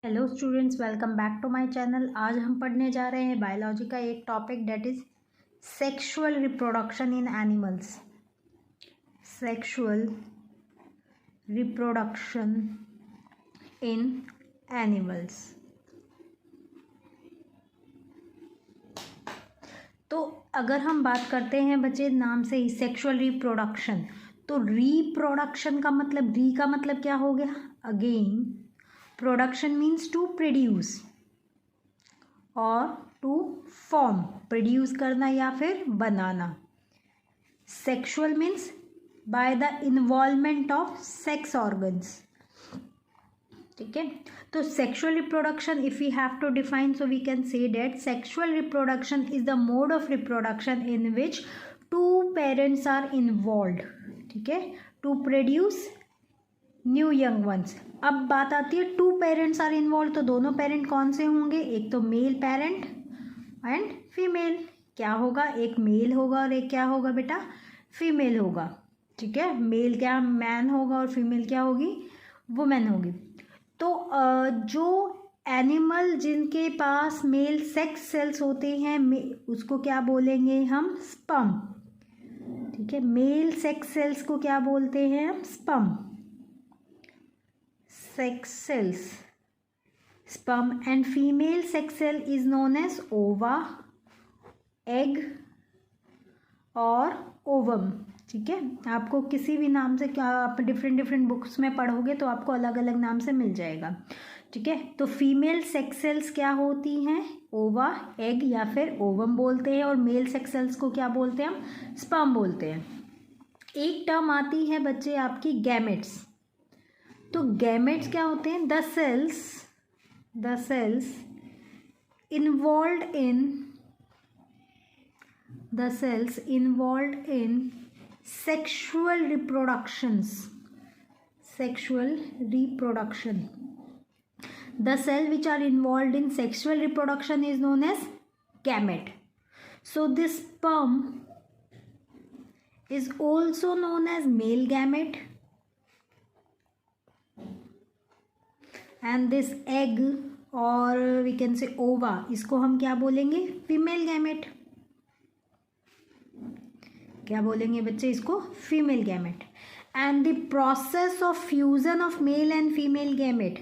Hello students, welcome back to my channel. आज हम पढ़ने जा रहे हैं बायोलॉजी का एक topic that is sexual reproduction in animals. Sexual reproduction in animals. तो अगर हम बात करते हैं बच्चे नाम से ही सेक्सुअल रिप्रोडक्शन, तो रिप्रोडक्शन का मतलब री का मतलब क्या हो गया? Again production means to produce और टू फॉर्म, प्रोड्यूस करना या फिर बनाना। Sexual means by the involvement of sex organs. ठीक है, तो sexual reproduction if we have to define, so we can say that sexual reproduction is the mode of reproduction in which two parents are involved, ठीक है, to produce new young ones. अब बात आती है to parents are involve, तो दोनों parent कौन से होंगे? एक तो मेल पेरेंट एंड फीमेल। क्या होगा? एक मेल होगा और एक क्या होगा बेटा? फीमेल होगा। ठीक है, मेल क्या मैन होगा और फीमेल क्या होगी? वुमेन होगी। तो जो एनिमल जिनके पास मेल सेक्स सेल्स होते हैं उसको क्या बोलेंगे हम? स्पर्म। ठीक है, मेल सेक्स सेल्स को क्या बोलते हैं हम? Sperm, sex cells, sperm, and female sex cell is known as ova, egg और ovum। ठीक है, आपको किसी भी नाम से क्या आप डिफरेंट बुक्स में पढ़ोगे तो आपको अलग अलग नाम से मिल जाएगा। ठीक है, तो फीमेल सेक्स सेल्स क्या होती हैं? ओवा, एग या फिर ओवम बोलते हैं, और मेल सेक्स सेल्स को क्या बोलते हैं हम? स्पर्म बोलते हैं। एक टर्म आती है बच्चे आपकी गैमेट्स। तो गैमेट्स क्या होते हैं? The cells involved in sexual reproduction. The cell which are involved in sexual reproduction is known as gamete. So this sperm is also known as male gamete, and this egg or we can say ova, इसको हम क्या बोलेंगे? Female gamete. क्या बोलेंगे बच्चे? इसको female gamete. And the process of fusion of male and female gamete,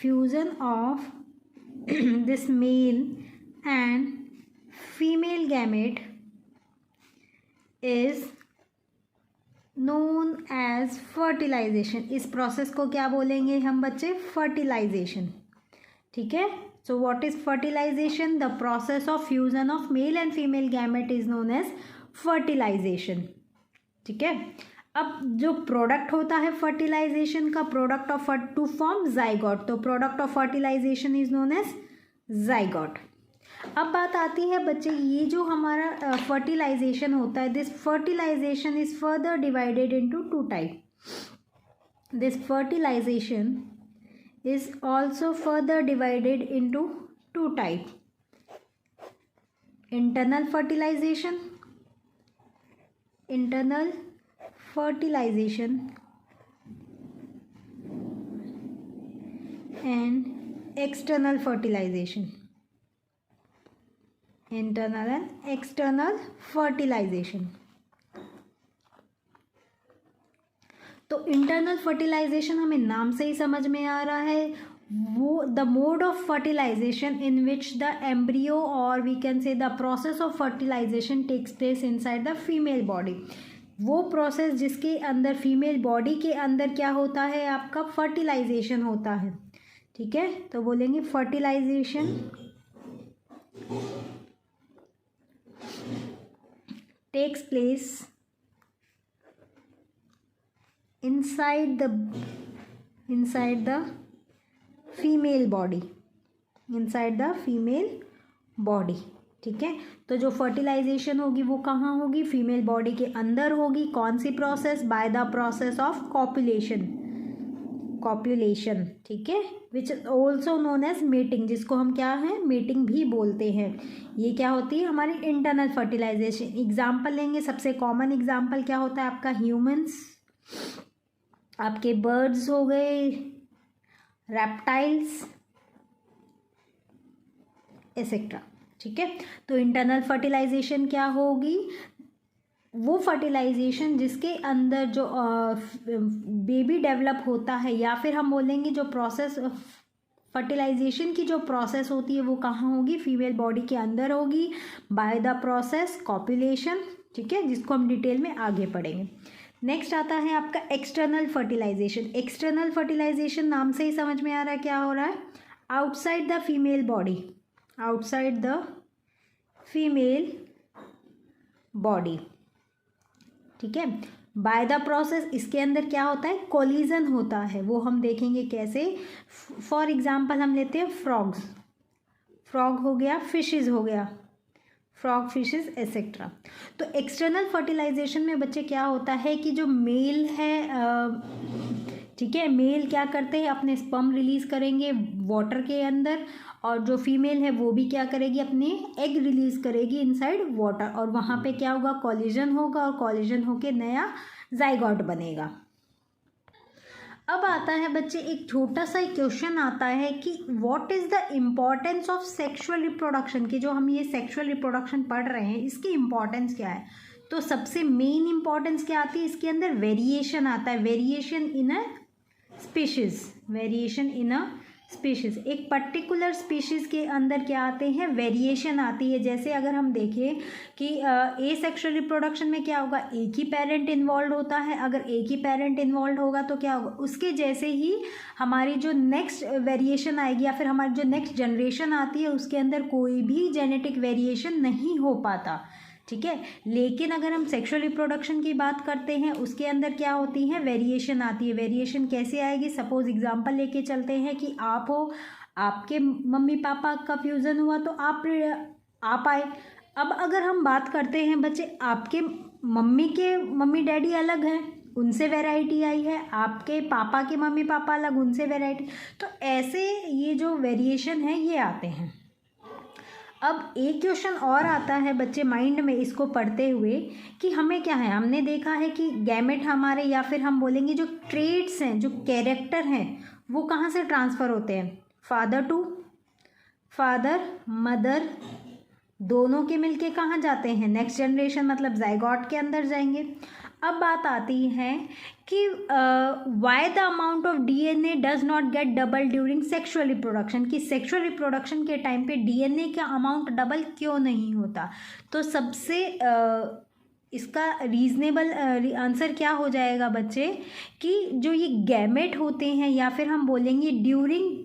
fusion of this male and female gamete is known as fertilization. इस process को क्या बोलेंगे हम बच्चे? फर्टिलाइजेशन। ठीक है, so what is fertilization? The process of fusion of male and female gamete is known as fertilization. ठीक है, अब जो प्रोडक्ट होता है फर्टिलाइजेशन का, product of to form zygote, तो product of fertilization is known as zygote. अब बात आती है बच्चे, ये जो हमारा फर्टिलाइजेशन होता है, this fertilization is further divided into two type. This fertilization is also further divided into two type. Internal fertilization and external fertilization. Internal and external fertilization. तो इंटरनल फर्टिलाइजेशन हमें नाम से ही समझ में आ रहा है, वो the mode of fertilisation in which the embryo और we can say the process of fertilisation takes place inside the female body. वो प्रोसेस जिसके अंदर फीमेल बॉडी के अंदर क्या होता है? आपका फर्टिलाइजेशन होता है। ठीक है, तो बोलेंगे fertilisation takes place inside the female body, ठीक है, तो जो फर्टिलाइजेशन होगी वो कहाँ होगी? फीमेल बॉडी के अंदर होगी। कौन सी process? By the process of copulation. ठीक है, which is also known as mating, जिसको हम क्या है? मेटिंग भी बोलते हैं। ये क्या होती है? हमारी इंटरनल फर्टिलाइजेशन। एग्जाम्पल लेंगे, सबसे कॉमन एग्जाम्पल क्या होता है आपका? ह्यूमंस, आपके बर्ड्स हो गए, रेप्टाइल्स, एसेट्रा। ठीक है, तो इंटरनल फर्टिलाइजेशन क्या होगी, वो फर्टिलाइजेशन जिसके अंदर जो बेबी डेवलप होता है, या फिर हम बोलेंगे जो प्रोसेस फर्टिलाइजेशन की जो प्रोसेस होती है वो कहाँ होगी, फीमेल बॉडी के अंदर होगी, बाय द प्रोसेस कॉपुलेशन। ठीक है, जिसको हम डिटेल में आगे पढ़ेंगे। नेक्स्ट आता है आपका एक्सटर्नल फर्टिलाइजेशन। एक्सटर्नल फर्टिलाइजेशन नाम से ही समझ में आ रहा है क्या हो रहा है, outside the female body, outside the female body. ठीक है, बाय द प्रोसेस इसके अंदर क्या होता है, कोलिजन होता है, वो हम देखेंगे कैसे। फॉर एग्जांपल हम लेते हैं फ्रॉग्स, फ्रॉग हो गया, फिशेस हो गया, फ्रॉग, फिशेस एसेट्रा। तो एक्सटर्नल फर्टिलाइजेशन में बच्चे क्या होता है कि जो मेल है, ठीक है, मेल क्या करते हैं, अपने स्पर्म रिलीज करेंगे वाटर के अंदर, और जो फीमेल है वो भी क्या करेगी, अपने एग रिलीज करेगी इनसाइड वाटर, और वहाँ पे क्या होगा, कॉलिजन होगा, और कॉलिजन होके नया जाइगोट बनेगा। अब आता है बच्चे एक छोटा सा क्वेश्चन आता है कि what is the importance of sexual reproduction, की जो हम ये सेक्सुअल रिप्रोडक्शन पढ़ रहे हैं इसकी इम्पोर्टेंस क्या है। तो सबसे मेन इम्पोर्टेंस क्या आती है इसके अंदर, वेरिएशन आता है, variation in a species, variation in a species. एक पर्टिकुलर स्पीशीज के अंदर क्या आते हैं, वेरिएशन आती है। जैसे अगर हम देखें कि ए सेक्सुअल रिप्रोडक्शन में क्या होगा, एक ही पेरेंट इन्वॉल्व होता है, अगर एक ही पेरेंट इन्वॉल्व होगा तो क्या होगा, उसके जैसे ही हमारी जो नेक्स्ट वेरिएशन आएगी, या फिर हमारी जो नेक्स्ट जनरेशन आती है उसके अंदर कोई भी जेनेटिक वेरिएशन नहीं हो पाता। ठीक है, लेकिन अगर हम सेक्सुअल रिप्रोडक्शन की बात करते हैं उसके अंदर क्या होती है, वेरिएशन आती है। वेरिएशन कैसे आएगी, सपोज एग्जांपल लेके चलते हैं कि आप हो, आपके मम्मी पापा का फ्यूज़न हुआ तो आप आए। अब अगर हम बात करते हैं बच्चे, आपके मम्मी डैडी अलग हैं, उनसे वैरायटी आई है, आपके पापा के मम्मी पापा अलग, उनसे वैरायटी, तो ऐसे ये जो वेरिएशन है ये आते हैं। अब एक क्वेश्चन और आता है बच्चे माइंड में इसको पढ़ते हुए कि हमें क्या है, हमने देखा है कि गैमेट हमारे, या फिर हम बोलेंगे जो ट्रेट्स हैं, जो कैरेक्टर हैं, वो कहाँ से ट्रांसफ़र होते हैं, फादर टू फादर, मदर, दोनों के मिलके कहाँ जाते हैं, नेक्स्ट जनरेशन मतलब जाइगोट के अंदर जाएंगे। अब बात आती है कि why the amount of DNA does not gate double during sexual reproduction, कि सेक्सुअल रिप्रोडक्शन के टाइम पे डीएनए का अमाउंट डबल क्यों नहीं होता। तो सबसे इसका रीज़नेबल आंसर क्या हो जाएगा बच्चे, कि जो ये गैमेट होते हैं, या फिर हम बोलेंगे ड्यूरिंग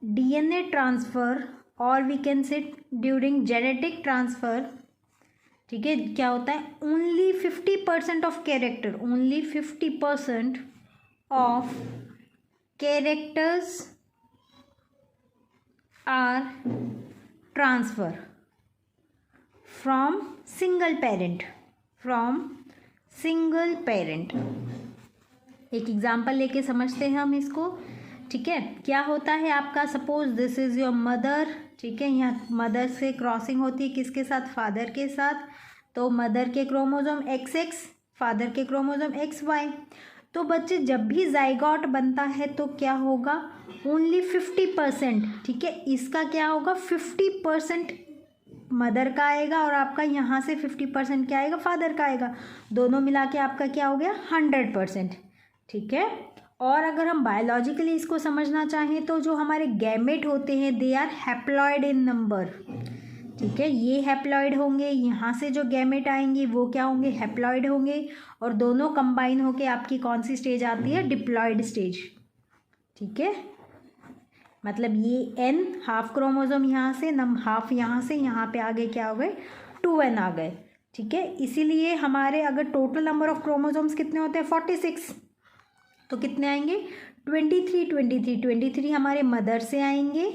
डीएनए ट्रांसफ़र, और we can say during genetic transfer. ठीक है, क्या होता है, only 50% of character, only 50% of characters are transfer from single parent. एक एग्जाम्पल लेके समझते हैं हम इसको। ठीक है, क्या होता है आपका, suppose this is your mother. ठीक है, यहाँ मदर से क्रॉसिंग होती है किसके साथ, फादर के साथ। तो मदर के क्रोमोसोम XX, फादर के क्रोमोसोम XY। तो बच्चे जब भी जाइगोट बनता है तो क्या होगा, ओनली 50%। ठीक है, इसका क्या होगा, 50% मदर का आएगा, और आपका यहाँ से 50% क्या आएगा, फादर का आएगा। दोनों मिला के आपका क्या हो गया, 100%। ठीक है, और अगर हम बायोलॉजिकली इसको समझना चाहें तो जो हमारे गैमेट होते हैं they are haploid in number. ठीक है, ये हैप्लॉइड होंगे, यहाँ से जो गैमेट आएंगे वो क्या होंगे, हैप्लॉइड होंगे, और दोनों कंबाइन होके आपकी कौन सी स्टेज आती है, डिप्लॉइड स्टेज। ठीक है, मतलब ये N हाफ क्रोमोसोम यहाँ से, हाफ यहाँ से, यहाँ पे आगे क्या हो गए, 2N आ गए। ठीक है, इसीलिए हमारे अगर टोटल नंबर ऑफ क्रोमोसोम्स कितने होते हैं, 46, तो कितने आएंगे, 23 हमारे मदर से आएंगे,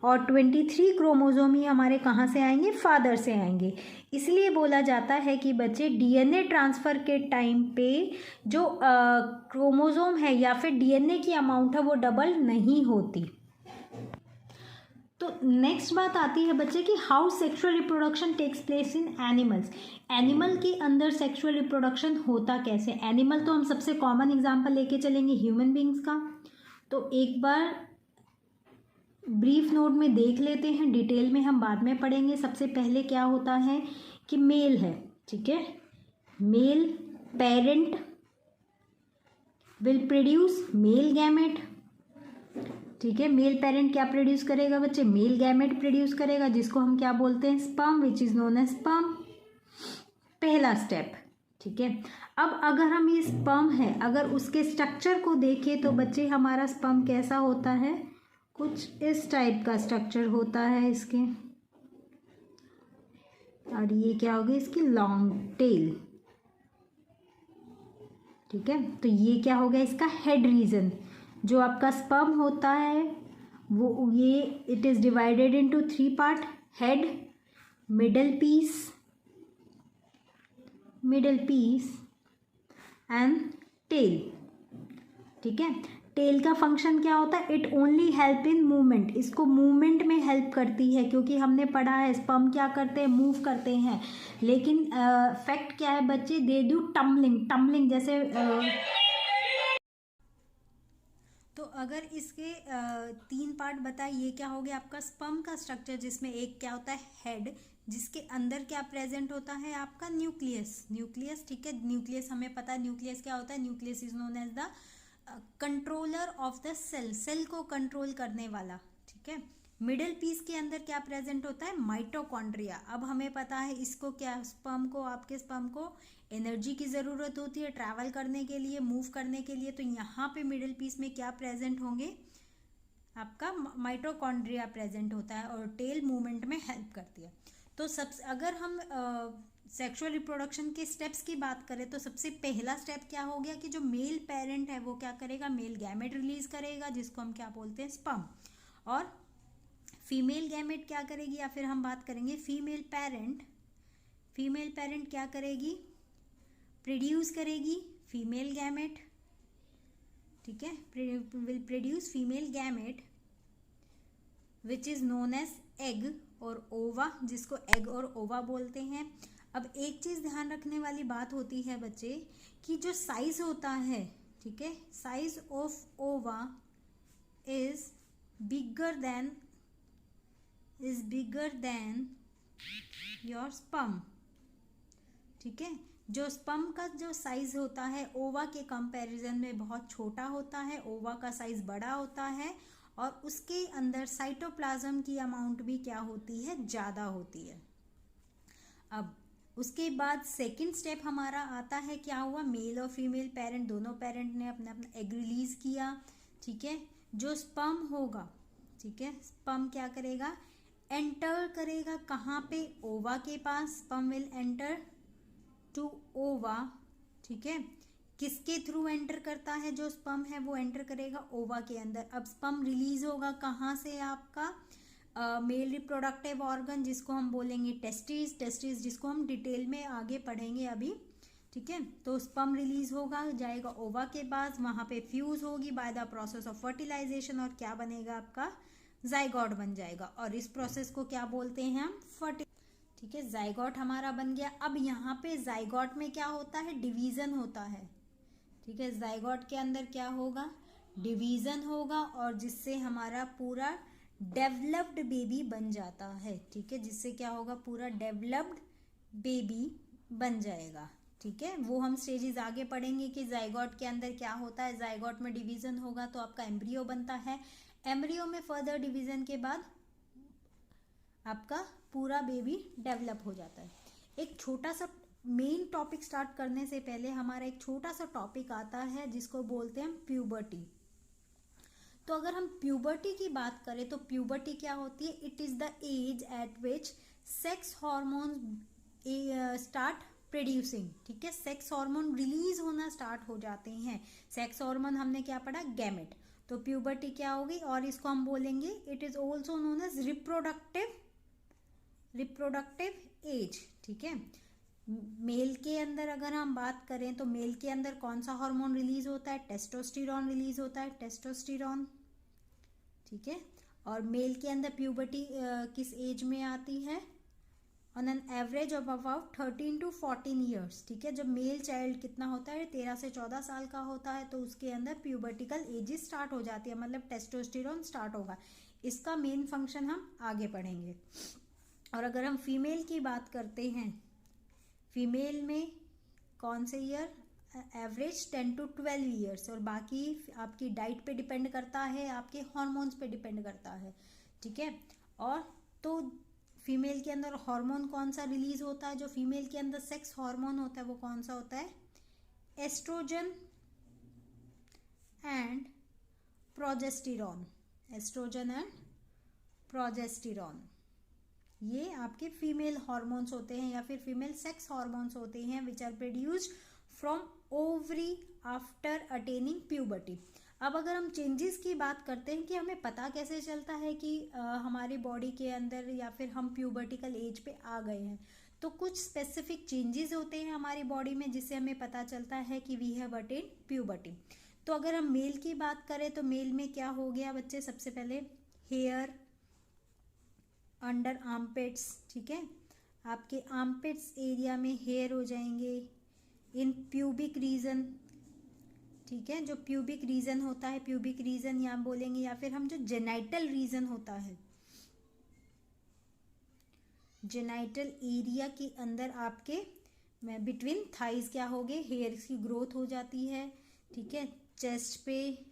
और 23 क्रोमोसोम ही हमारे कहाँ से आएंगे, फादर से आएंगे। इसलिए बोला जाता है कि बच्चे डीएनए ट्रांसफ़र के टाइम पे जो क्रोमोसोम है या फिर डीएनए की अमाउंट है वो डबल नहीं होती। तो नेक्स्ट बात आती है बच्चे कि how sexual reproduction takes place in animals. Animal के अंदर सेक्सुअल रिप्रोडक्शन होता कैसे। एनिमल तो हम सबसे कॉमन एग्जांपल लेके चलेंगे ह्यूमन बींग्स का। तो एक बार ब्रीफ नोट में देख लेते हैं, डिटेल में हम बाद में पढ़ेंगे। सबसे पहले क्या होता है कि मेल है, ठीक है, male parent will produce male gamete, ठीक है। मेल पेरेंट क्या प्रोड्यूस करेगा बच्चे, मेल गैमेट प्रोड्यूस करेगा, जिसको हम क्या बोलते हैं, sperm, which is known as sperm, पहला स्टेप, ठीक है। अब अगर हम ये स्पर्म है, अगर उसके स्ट्रक्चर को देखें तो बच्चे हमारा स्पर्म कैसा होता है, कुछ इस टाइप का स्ट्रक्चर होता है इसके, और ये क्या होगी इसकी लॉन्ग टेल, ठीक है। तो ये क्या हो गया इसका हेड रीजन। जो आपका स्पर्म होता है वो ये it is divided into 3 part, head, middle piece and tail, ठीक है। टेल का फंक्शन क्या होता है, it only help in movement, इसको मूवमेंट में हेल्प करती है, क्योंकि हमने पढ़ा है स्पर्म क्या करते हैं, मूव करते हैं। लेकिन फैक्ट क्या है बच्चे, दे डू टम्बलिंग जैसे तो अगर इसके 3 पार्ट बताए, ये क्या हो गया आपका स्पर्म का स्ट्रक्चर, जिसमें एक क्या होता है हेड, जिसके अंदर क्या प्रेजेंट होता है आपका न्यूक्लियस, ठीक है। न्यूक्लियस हमें पता है न्यूक्लियस क्या होता है, nucleus is known as the controller of the cell को कंट्रोल करने वाला, ठीक है। मिडिल पीस के अंदर क्या प्रेजेंट होता है, माइटोकॉन्ड्रिया। अब हमें पता है इसको क्या, आपके स्पर्म को एनर्जी की ज़रूरत होती है ट्रैवल करने के लिए, मूव करने के लिए, तो यहाँ पे मिडिल पीस में क्या प्रेजेंट होंगे, आपका माइटोकॉन्ड्रिया प्रेजेंट होता है, और टेल मूवमेंट में हेल्प करती है। तो अगर हम सेक्सुअल रिप्रोडक्शन के स्टेप्स की बात करें तो सबसे पहला स्टेप क्या हो गया कि जो मेल पेरेंट है वो क्या करेगा, मेल गैमेट रिलीज करेगा, जिसको हम क्या बोलते हैं, स्पर्म। और फीमेल गैमेट क्या करेगी, या फिर हम बात करेंगे फीमेल पेरेंट क्या करेगी, प्रोड्यूस करेगी फीमेल गैमेट, ठीक है, will produce female gamete which is known as egg और ओवा, जिसको एग और ओवा बोलते हैं। अब एक चीज ध्यान रखने वाली बात होती है बच्चे कि जो साइज होता है, ठीक है, साइज ऑफ ओवा is bigger than your sperm, ठीक है। जो स्पर्म का जो साइज होता है ओवा के कंपैरिजन में बहुत छोटा होता है, ओवा का साइज बड़ा होता है, और उसके अंदर साइटोप्लाज्म की अमाउंट भी क्या होती है, ज़्यादा होती है। अब उसके बाद सेकंड स्टेप हमारा आता है, क्या हुआ, मेल और फीमेल पेरेंट दोनों पेरेंट ने अपना एग रिलीज किया, ठीक है। जो स्पर्म होगा, ठीक है, स्पर्म क्या करेगा, एंटर करेगा कहाँ पे, ओवा के पास, स्पर्म विल एंटर टू ओवा, ठीक है। किसके थ्रू एंटर करता है, जो स्पर्म है वो एंटर करेगा ओवा के अंदर। अब स्पर्म रिलीज होगा कहाँ से, आपका मेल रिप्रोडक्टिव ऑर्गन, जिसको हम बोलेंगे टेस्टिस, जिसको हम डिटेल में आगे पढ़ेंगे अभी, ठीक है। तो स्पर्म रिलीज होगा, जाएगा ओवा के पास, वहाँ पे फ्यूज होगी by the process of fertilization, और क्या बनेगा आपका, जाइगोट बन जाएगा, और इस प्रोसेस को क्या बोलते हैं हम, ठीक है। जाइगोट हमारा बन गया। अब यहाँ पे जाइगोट में क्या होता है, डिवीजन होता है, ठीक है। जाइगोट के अंदर क्या होगा, डिवीजन होगा, और जिससे हमारा पूरा डेवलप्ड बेबी बन जाता है, ठीक है, जिससे क्या होगा, पूरा डेवलप्ड बेबी बन जाएगा, ठीक है। वो हम स्टेजेस आगे पढ़ेंगे कि जाइगोट के अंदर क्या होता है। जाइगोट में डिवीजन होगा तो आपका एम्ब्रियो बनता है, एम्ब्रियो में फर्दर डिवीजन के बाद आपका पूरा बेबी डेवलप हो जाता है। एक छोटा सा मेन टॉपिक स्टार्ट करने से पहले हमारा एक छोटा सा टॉपिक आता है जिसको बोलते हैं प्यूबर्टी। तो अगर हम प्यूबर्टी की बात करें तो प्यूबर्टी क्या होती है, it is the age at which sex hormones start producing, ठीक है। सेक्स हार्मोन रिलीज होना स्टार्ट हो जाते हैं। सेक्स हार्मोन हमने क्या पढ़ा, गैमेट। तो प्यूबर्टी क्या होगी, और इसको हम बोलेंगे it is also known as reproductive age, ठीक है। मेल के अंदर अगर हम बात करें तो मेल के अंदर कौन सा हार्मोन रिलीज होता है, टेस्टोस्टेरोन रिलीज होता है, टेस्टोस्टेरोन, ठीक है। और मेल के अंदर प्यूबर्टी किस एज में आती है, on an average of about 13 to 14 years, ठीक है। जब मेल चाइल्ड कितना होता है, 13 से 14 साल का होता है, तो उसके अंदर प्यूबर्टिकल एजेस स्टार्ट हो जाती है, मतलब टेस्टोस्टेरोन स्टार्ट होगा। इसका मेन फंक्शन हम आगे पढ़ेंगे। और अगर हम फीमेल की बात करते हैं, फीमेल में कौन से ईयर, एवरेज 10 to 12 ईयर्स, और बाकी आपकी डाइट पे डिपेंड करता है, आपके हॉर्मोन्स पे डिपेंड करता है, ठीक है। और तो फीमेल के अंदर हार्मोन कौन सा रिलीज होता है, जो फीमेल के अंदर सेक्स हार्मोन होता है वो कौन सा होता है, estrogen and progesterone, estrogen and progesterone, ये आपके फीमेल हार्मोन्स होते हैं या फिर फीमेल सेक्स हार्मोन्स होते हैं, which are produced from ovary after attaining puberty. अब अगर हम चेंजेस की बात करते हैं कि हमें पता कैसे चलता है कि हमारी बॉडी के अंदर या फिर हम प्यूबर्टिकल एज पे आ गए हैं, तो कुछ स्पेसिफिक चेंजेस होते हैं हमारी बॉडी में जिससे हमें पता चलता है कि वी हैव अटेन प्यूबर्टी। तो अगर हम मेल की बात करें तो मेल में क्या हो गया बच्चे, सबसे पहले हेयर अंडर आर्मपिट्स, ठीक है, आपके आर्मपिट्स एरिया में हेयर हो जाएंगे, इन प्यूबिक रीजन, ठीक है, जो प्यूबिक रीजन होता है, प्यूबिक रीजन या बोलेंगे, या फिर हम जो जेनाइटल रीजन होता है, जेनाइटल एरिया के अंदर आपके बिटवीन थाइज क्या हो गए, हेयर्स की ग्रोथ हो जाती है, ठीक है। चेस्ट पे,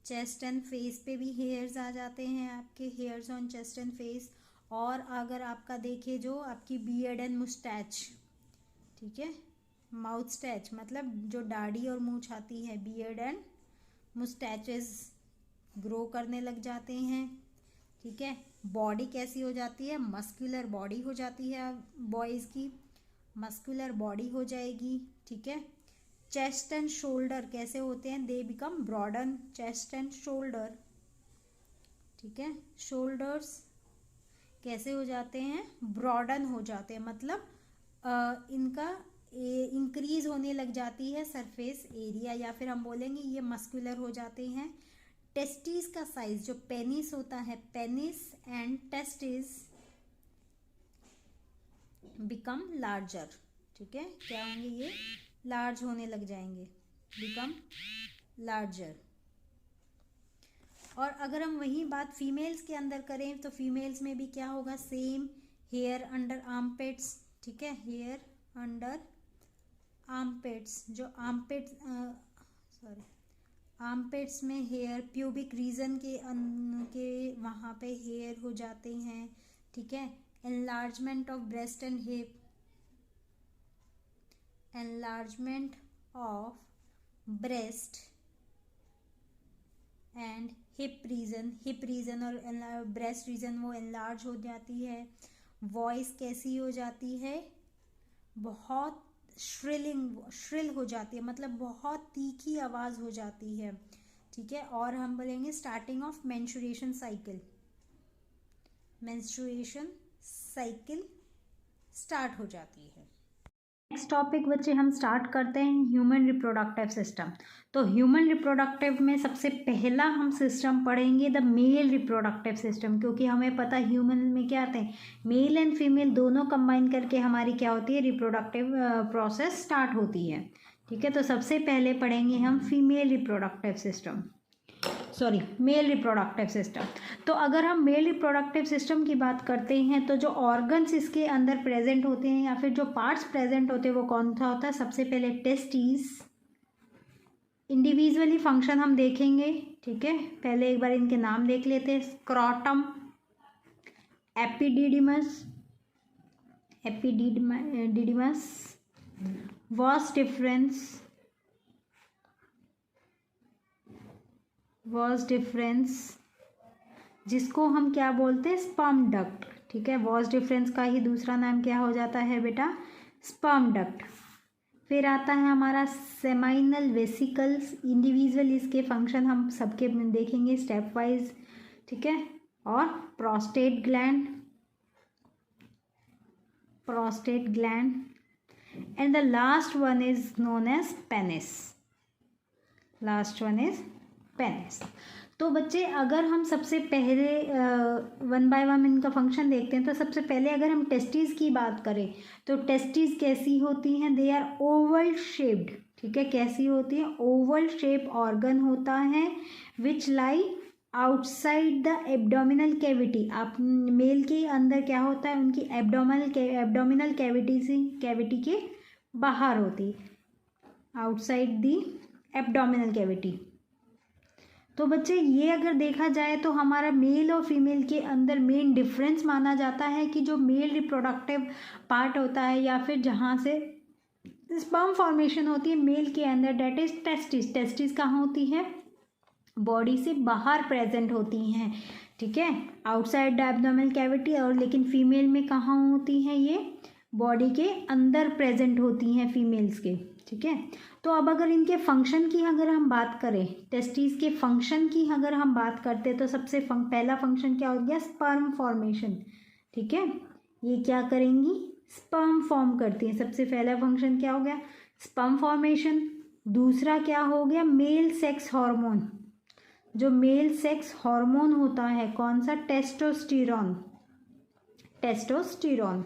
चेस्ट एंड फेस पे भी हेयर्स आ जाते हैं आपके, hairs on chest and face. और अगर आपका देखे जो आपकी बियर्ड एंड मुस्टैच, ठीक है, माउथ स्टैच मतलब जो दाढ़ी और मूंछ आती है, बियर्ड एंड मुस्टैचेस ग्रो करने लग जाते हैं, ठीक है। बॉडी कैसी हो जाती है, मस्कुलर बॉडी हो जाती है, बॉयज़ की मस्कुलर बॉडी हो जाएगी, ठीक है। चेस्ट एंड शोल्डर कैसे होते हैं, they become broaden, chest and shoulder, ठीक है। शोल्डर्स कैसे हो जाते हैं, ब्रॉडन हो जाते हैं, मतलब इनका इंक्रीज होने लग जाती है सरफेस एरिया, या फिर हम बोलेंगे ये मस्कुलर हो जाते हैं। टेस्टिस का साइज, जो पेनिस होता है, penis and testis become larger, ठीक है, क्या होंगे ये, लार्ज होने लग जाएंगे, बिकम लार्जर। और अगर हम वही बात फीमेल्स के अंदर करें तो फीमेल्स में भी क्या होगा, सेम, हेयर अंडर आर्मपिट्स, ठीक है, हेयर अंडर आर्मपिट्स, जो आर्मपिट्स आर्मपिट्स में हेयर, प्यूबिक रीजन के वहाँ पे हेयर हो जाते हैं, ठीक है। Enlargement of breast and hip, enlargement of breast and hip region और ब्रेस्ट रीजन वो एनलार्ज हो जाती है। वॉइस कैसी हो जाती है, बहुत श्रिल हो जाती है, मतलब बहुत तीखी आवाज़ हो जाती है, ठीक है। और हम बोलेंगे starting of menstruation cycle, menstruation cycle start हो जाती है। नेक्स्ट टॉपिक बच्चे हम स्टार्ट करते हैं ह्यूमन रिप्रोडक्टिव सिस्टम। तो ह्यूमन रिप्रोडक्टिव में सबसे पहला हम सिस्टम पढ़ेंगे द मेल रिप्रोडक्टिव सिस्टम, क्योंकि हमें पता है ह्यूमन में क्या आते हैं, मेल एंड फीमेल दोनों कंबाइन करके हमारी क्या होती है, रिप्रोडक्टिव प्रोसेस स्टार्ट होती है, ठीक है। तो सबसे पहले पढ़ेंगे हम female reproductive system, sorry male reproductive system. तो अगर हम मेल रिप्रोडक्टिव सिस्टम की बात करते हैं तो जो ऑर्गन्स इसके अंदर प्रेजेंट होते हैं या फिर जो पार्ट्स प्रेजेंट होते हैं वो कौन सा होता है, सबसे पहले टेस्टिस, इंडिविजुअली फंक्शन हम देखेंगे, ठीक है। पहले एक बार इनके नाम देख लेते हैं, स्क्रोटम, एपिडिडिमस, वॉस डिफरेंस, जिसको हम क्या बोलते हैं, स्पर्म डक्ट, ठीक है। वॉस डिफरेंस का ही दूसरा नाम क्या हो जाता है बेटा, स्पर्म डक्ट। फिर आता है हमारा सेमाइनल वेसिकल्स, इंडिविजुअल इसके फंक्शन हम सबके देखेंगे स्टेप वाइज, ठीक है। और prostate gland and the last one is known as penis, तो बच्चे अगर हम सबसे पहले वन बाय वन इनका फंक्शन देखते हैं, तो सबसे पहले अगर हम टेस्टिस की बात करें तो टेस्टिस कैसी होती हैं, दे आर ओवल शेप्ड, ठीक है, कैसी होती है, ओवल शेप ऑर्गन होता है विच लाई आउटसाइड द एब्डोमिनल कैविटी। आप मेल के अंदर क्या होता है, उनकी एब्डोमिनल कैविटी के बाहर होती है, आउटसाइड दी एब्डोमिनल कैविटी। तो बच्चे ये अगर देखा जाए तो हमारा मेल और फीमेल के अंदर मेन डिफरेंस माना जाता है कि जो मेल रिप्रोडक्टिव पार्ट होता है या फिर जहाँ से स्पर्म फॉर्मेशन होती है मेल के अंदर, डेट इज टेस्टिस। टेस्टिस कहाँ होती है, बॉडी से बाहर प्रेजेंट होती हैं, ठीक है, आउटसाइड द एब्डोमिनल कैविटी। और लेकिन फीमेल में कहाँ होती हैं, ये बॉडी के अंदर प्रेजेंट होती हैं फीमेल्स के, ठीक है। तो अब अगर इनके फंक्शन की अगर हम बात करें, टेस्टिस के फंक्शन की अगर हम बात करते हैं तो सबसे पहला फंक्शन क्या हो गया, स्पर्म फॉर्मेशन, ठीक है। ये क्या करेंगी, स्पर्म फॉर्म करती हैं, सबसे पहला फंक्शन क्या हो गया, स्पर्म फॉर्मेशन। दूसरा क्या हो गया, मेल सेक्स हार्मोन, जो मेल सेक्स हार्मोन होता है कौन सा, टेस्टोस्टेरोन, टेस्टोस्टेरोन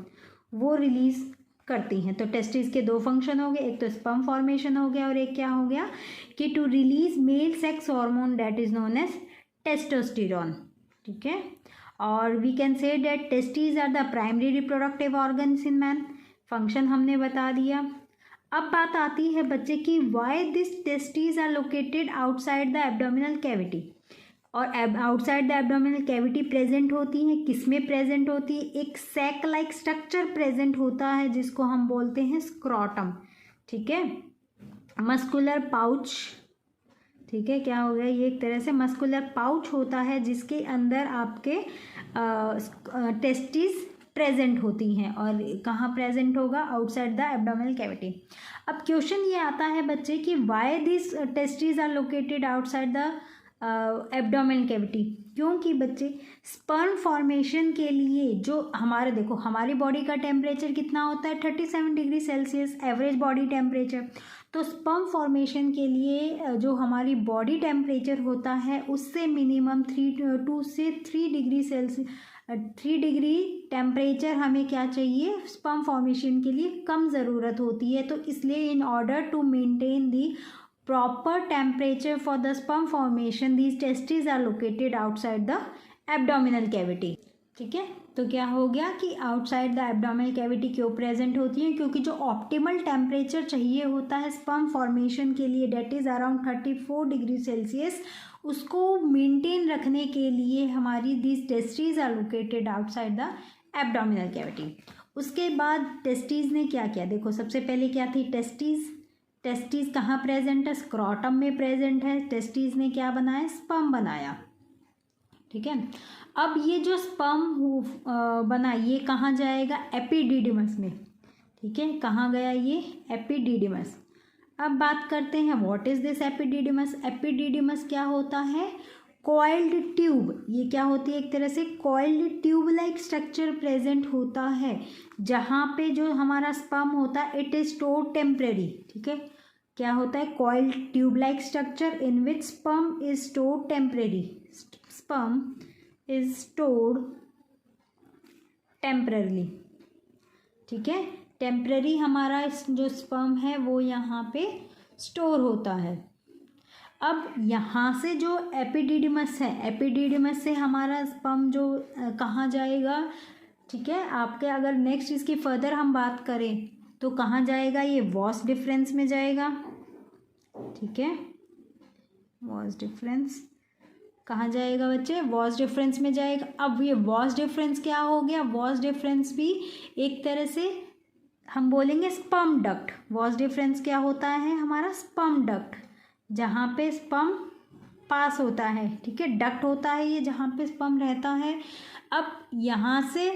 वो रिलीज करती हैं। तो टेस्टिस के दो फंक्शन हो गए, एक तो स्पर्म फॉर्मेशन हो गया और एक क्या हो गया कि to release male sex hormone that is known as testosterone, ठीक है। और we can say that testis are the primary reproductive organs in man, function हमने बता दिया। अब बात आती है बच्चे की why this testis are located outside the abdominal cavity, और outside the abdominal cavity present होती है, किसमें प्रेजेंट होती है, एक सैक लाइक स्ट्रक्चर प्रेजेंट होता है जिसको हम बोलते हैं स्क्रोटम, ठीक है, मस्कुलर पाउच, ठीक है, क्या हो गया, ये एक तरह से मस्कुलर पाउच होता है जिसके अंदर आपके टेस्टिस प्रेजेंट होती हैं। और कहाँ प्रेजेंट होगा, आउटसाइड द एब्डोमिनल कैविटी। अब क्वेश्चन ये आता है बच्चे कि why this testis are located outside the abdominal cavity, क्योंकि बच्चे स्पर्म फॉर्मेशन के लिए जो हमारे देखो हमारी बॉडी का टेम्परेचर कितना होता है 37 degree Celsius average body temperature. तो स्पर्म फॉर्मेशन के लिए जो हमारी बॉडी टेम्परेचर होता है उससे मिनिमम 2 से 3 डिग्री सेल्सियस 3 डिग्री टेम्परेचर हमें क्या चाहिए, स्पर्म फॉर्मेशन के लिए कम ज़रूरत होती है। तो इसलिए in order to maintain the proper temperature for the sperm formation these testes are located outside the abdominal cavity, ठीक है। तो क्या हो गया कि आउटसाइड द एब्डोमिनल कैविटी क्यों प्रेजेंट होती है, क्योंकि जो ऑप्टिमल टेम्परेचर चाहिए होता है स्पर्म फॉर्मेशन के लिए that is around 34 degree Celsius, उसको मेंटेन रखने के लिए हमारी these testis are located outside the abdominal cavity. उसके बाद टेस्टिस ने क्या किया, देखो सबसे पहले क्या थी टेस्टिस, टेस्टिस कहाँ प्रेजेंट है, स्क्रोटम में प्रेजेंट है। टेस्टिस ने क्या बनाया, स्पर्म बनाया, ठीक है। अब ये जो स्पर्म बना ये कहाँ जाएगा, एपिडिडिमस में, ठीक है, कहाँ गया ये, एपिडिडिमस। अब बात करते हैं what is this epididymis. Epididymis क्या होता है, कॉइल्ड ट्यूब, ये क्या होती है, एक तरह से coiled tube like structure present होता है जहाँ पे जो हमारा स्पर्म होता है इट इज स्टोर्ड टेम्परेरी, ठीक है, क्या होता है, coiled tube like structure in which sperm is stored temporary, sperm is stored temporarily, ठीक है, टेम्पररी हमारा जो स्पर्म है वो यहाँ पे स्टोर होता है। अब यहाँ से जो एपिडिडिमस है, एपिडिडिमस से हमारा स्पर्म जो कहाँ जाएगा, ठीक है, आपके अगर नेक्स्ट इसकी फर्दर हम बात करें तो कहाँ जाएगा, ये वॉस डिफरेंस में जाएगा, ठीक है, वॉस डिफरेंस कहाँ जाएगा बच्चे, वॉस डिफरेंस में जाएगा। अब ये वॉस डिफरेंस क्या हो गया, वॉस डिफरेंस भी एक तरह से हम बोलेंगे स्पर्म डक्ट। वॉस डिफरेंस क्या होता है, हमारा स्पर्म डक्ट, जहाँ पे स्पर्म पास होता है, ठीक है, डक्ट होता है ये जहाँ पे स्पर्म रहता है। अब यहाँ से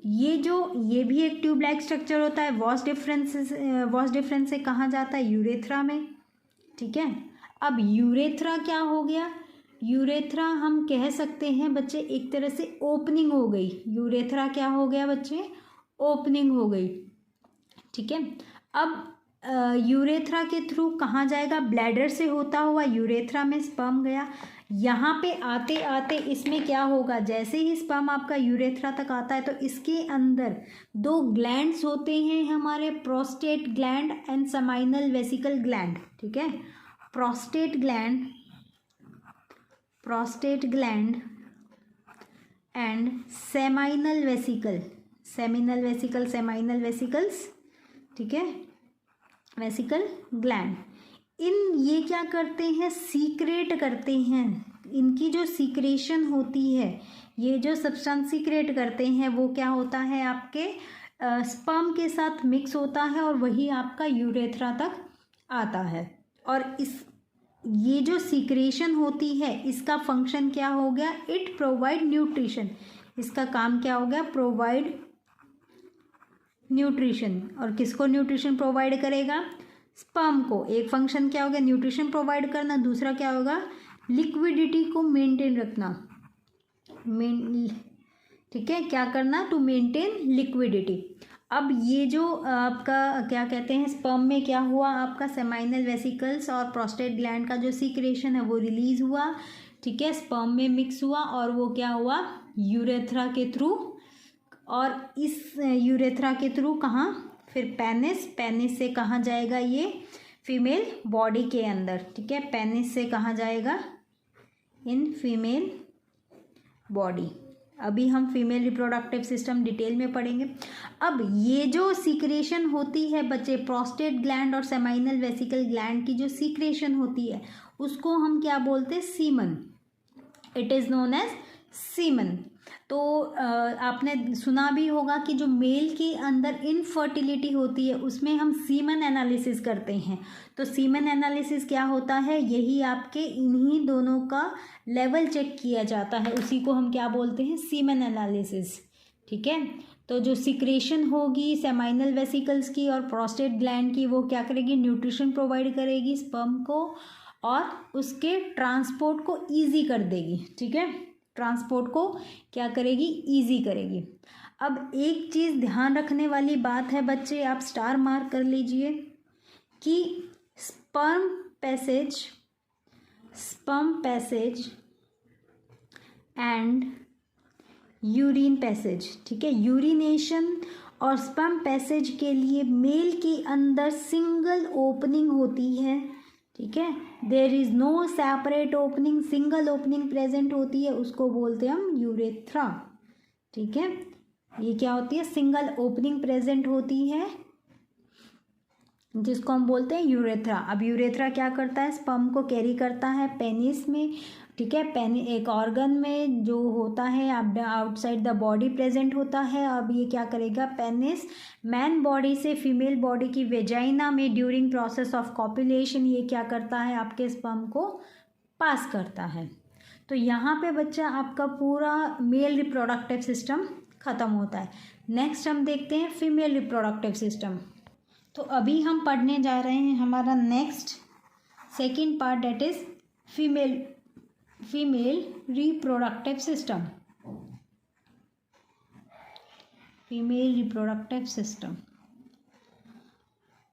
ये भी एक ट्यूब लाइक स्ट्रक्चर होता है। वॉस डिफरेंस से कहाँ जाता है, यूरेथ्रा में, ठीक है। अब यूरेथ्रा क्या हो गया, यूरेथ्रा हम कह सकते हैं बच्चे एक तरह से ओपनिंग हो गई, यूरेथ्रा क्या हो गया बच्चे, ओपनिंग हो गई, ठीक है। अब यूरेथ्रा के थ्रू कहाँ जाएगा, ब्लैडर से होता हुआ यूरेथ्रा में स्पर्म गया, यहाँ पे आते आते इसमें क्या होगा, जैसे ही स्पर्म आपका यूरेथ्रा तक आता है तो इसके अंदर दो ग्लैंड्स होते हैं हमारे, prostate gland and seminal vesicle gland. ठीक है, prostate gland and seminal vesicles. ठीक है, वेसिकल ग्लैंड, ये क्या करते हैं, सीक्रेट करते हैं। इनकी जो सीक्रेशन होती है, ये जो सब्सटेंस सीक्रेट करते हैं वो क्या होता है, आपके स्पर्म के साथ मिक्स होता है और वही आपका यूरेथ्रा तक आता है। और ये जो सीक्रेशन होती है इसका फंक्शन क्या हो गया, इट प्रोवाइड न्यूट्रिशन। इसका काम क्या हो गया, प्रोवाइड न्यूट्रिशन। और किसको न्यूट्रिशन प्रोवाइड करेगा, स्पर्म को। एक फंक्शन क्या होगा, न्यूट्रिशन प्रोवाइड करना, दूसरा क्या होगा, लिक्विडिटी को मेंटेन रखना। ठीक है, क्या करना, टू मेंटेन लिक्विडिटी। अब ये जो आपका क्या कहते हैं, स्पर्म में क्या हुआ, आपका सेमाइनल वेसिकल्स और प्रोस्टेट ग्लैंड का जो सीक्रेशन है वो रिलीज हुआ। ठीक है, स्पर्म में मिक्स हुआ और वो क्या हुआ, यूरेथ्रा के थ्रू, और इस यूरेथ्रा के थ्रू कहाँ, फिर पेनिस से कहाँ जाएगा, ये फीमेल बॉडी के अंदर। ठीक है, पेनिस से कहाँ जाएगा, इन फीमेल बॉडी। अभी हम फीमेल रिप्रोडक्टिव सिस्टम डिटेल में पढ़ेंगे। अब ये जो सीक्रेशन होती है बच्चे, प्रोस्टेट ग्लैंड और सेमाइनल वेसिकल ग्लैंड की जो सीक्रेशन होती है उसको हम क्या बोलते हैं, semen. It is known as semen. तो आपने सुना भी होगा कि जो मेल के अंदर इनफर्टिलिटी होती है उसमें हम सीमन एनालिसिस करते हैं। तो सीमन एनालिसिस क्या होता है, यही आपके इन्हीं दोनों का लेवल चेक किया जाता है, उसी को हम क्या बोलते हैं, सीमन एनालिसिस। ठीक है, तो जो सिक्रेशन होगी सेमाइनल वेसिकल्स की और प्रोस्टेट ग्लैंड की, वो क्या करेगी, न्यूट्रिशन प्रोवाइड करेगी स्पर्म को और उसके ट्रांसपोर्ट को ईजी कर देगी। ठीक है, ट्रांसपोर्ट को क्या करेगी, ईजी करेगी। अब एक चीज़ ध्यान रखने वाली बात है बच्चे, आप स्टार मार्क कर लीजिए कि sperm passage and urine passage. ठीक है, यूरिनेशन और स्पर्म पैसेज के लिए मेल के अंदर सिंगल ओपनिंग होती है। ठीक है, there is no separate opening, single opening present होती है, उसको बोलते हैं हम यूरेथ्रा। ठीक है, ये क्या होती है, सिंगल ओपनिंग प्रेजेंट होती है जिसको हम बोलते हैं यूरेथ्रा। अब यूरेथ्रा क्या करता है, स्पर्म को कैरी करता है पेनिस में। ठीक है, एक ऑर्गन में जो होता है आउटसाइड द बॉडी प्रेजेंट होता है। अब ये क्या करेगा, पेनिस मैन बॉडी से फीमेल बॉडी की वेजाइना में ड्यूरिंग प्रोसेस ऑफ कॉपुलेशन ये क्या करता है, आपके स्पर्म को पास करता है। तो यहाँ पे बच्चा आपका पूरा मेल रिप्रोडक्टिव सिस्टम ख़त्म होता है। नेक्स्ट हम देखते हैं फीमेल रिप्रोडक्टिव सिस्टम। तो अभी हम पढ़ने जा रहे हैं हमारा next second part, that is female reproductive system. Female reproductive system.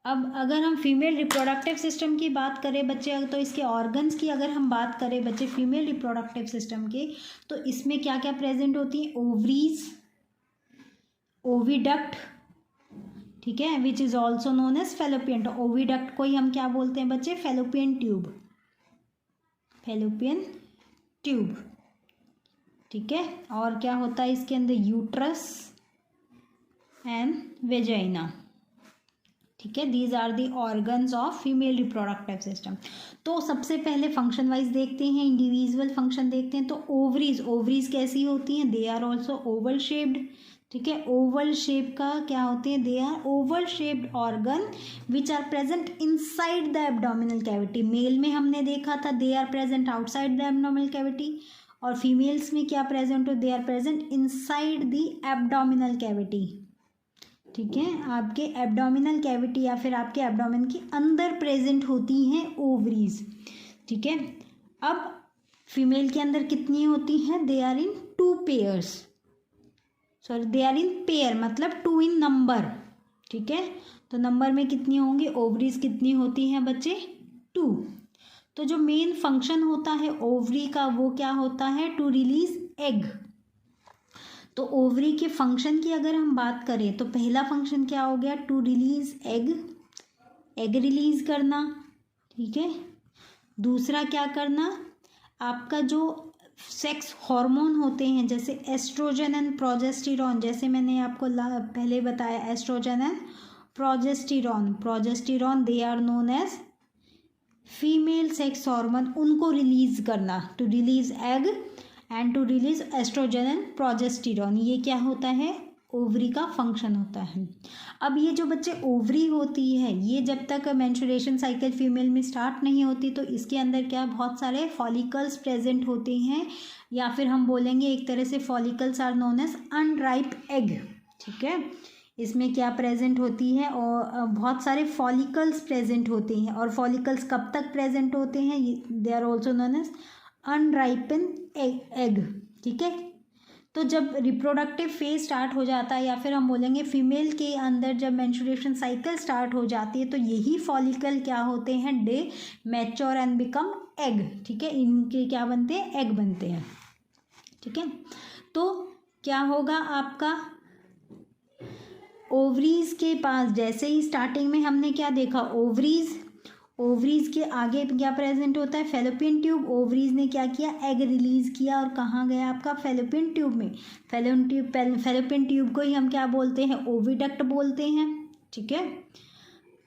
अब अगर हम फीमेल रिप्रोडक्टिव सिस्टम की बात करें बच्चे, तो इसके ऑर्गन्स की अगर हम बात करें बच्चे फीमेल रिप्रोडक्टिव सिस्टम के, तो इसमें क्या क्या प्रेजेंट होती है, ओवरीज, ओविडक्ट, ठीक है, which is also known as fallopian. तो ओविडक्ट को ही हम क्या बोलते हैं बच्चे, फेलोपियन ट्यूब, फेलोपियन ट्यूब। ठीक है, और क्या होता है इसके अंदर, यूट्रस एंड वेजाइना। ठीक है, these are the organs of female reproductive system. तो सबसे पहले फंक्शन वाइज देखते हैं, इंडिविजुअल फंक्शन देखते हैं। तो ओवरीज कैसी होती हैं, they are also oval shaped. ठीक है, ओवल शेप का क्या होते हैं, they are oval shaped organ which are present inside the abdominal cavity. Male में हमने देखा था they are present outside the abdominal cavity, और फीमेल्स में क्या प्रेजेंट हो, they are present inside the abdominal cavity. ठीक है, आपके एब्डोमिनल कैविटी या फिर आपके एब्डोमेन के अंदर प्रेजेंट होती हैं ओवरीज। ठीक है, अब फीमेल के अंदर कितनी होती हैं, they are in 2 pairs, sorry they are in pair, मतलब 2 इन नंबर। ठीक है, तो नंबर में कितनी होंगी, ओवरीज कितनी होती हैं बच्चे, 2। तो जो मेन फंक्शन होता है ओवरी का वो क्या होता है, टू रिलीज एग। तो ओवरी के फंक्शन की अगर हम बात करें तो पहला फंक्शन क्या हो गया, to release egg, egg release करना, ठीक है। दूसरा क्या करना, आपका जो सेक्स हार्मोन होते हैं जैसे एस्ट्रोजन एंड प्रोजेस्टेरॉन, जैसे मैंने आपको पहले बताया estrogen and progesterone, progesterone they are known as female sex hormone, उनको रिलीज करना, to release egg and to release estrogen and progesterone, ये क्या होता है, ओवरी का फंक्शन होता है। अब ये जो बच्चे ओवरी होती है ये जब तक मेंस्ट्रुएशन साइकिल फीमेल में स्टार्ट नहीं होती तो इसके अंदर क्या बहुत सारे फॉलिकल्स प्रेजेंट होते हैं, या फिर हम बोलेंगे एक तरह से follicles are known as unripe egg, ठीक है। इसमें क्या प्रेजेंट होती है, और बहुत सारे फॉलिकल्स प्रेजेंट होते हैं, और फॉलिकल्स कब तक प्रेजेंट होते हैं, they are also known as unripen egg, ठीक है। तो जब रिप्रोडक्टिव फेज स्टार्ट हो जाता है, या फिर हम बोलेंगे फीमेल के अंदर जब मेंस्ट्रुएशन साइकिल स्टार्ट हो जाती है, तो यही फॉलिकल क्या होते हैं, day mature and become egg, ठीक है। इनके क्या बनते हैं, एग बनते हैं, ठीक है। तो क्या होगा आपका, ओवरीज के पास जैसे ही स्टार्टिंग में हमने क्या देखा, ओवरीज के आगे क्या प्रेजेंट होता है, फेलोपियन ट्यूब। ओवरीज ने क्या किया, एग रिलीज किया, और कहाँ गया आपका, फेलोपियन ट्यूब में। फेलोपियन ट्यूब को ही हम क्या बोलते हैं, ओविडक्ट बोलते हैं, ठीक है।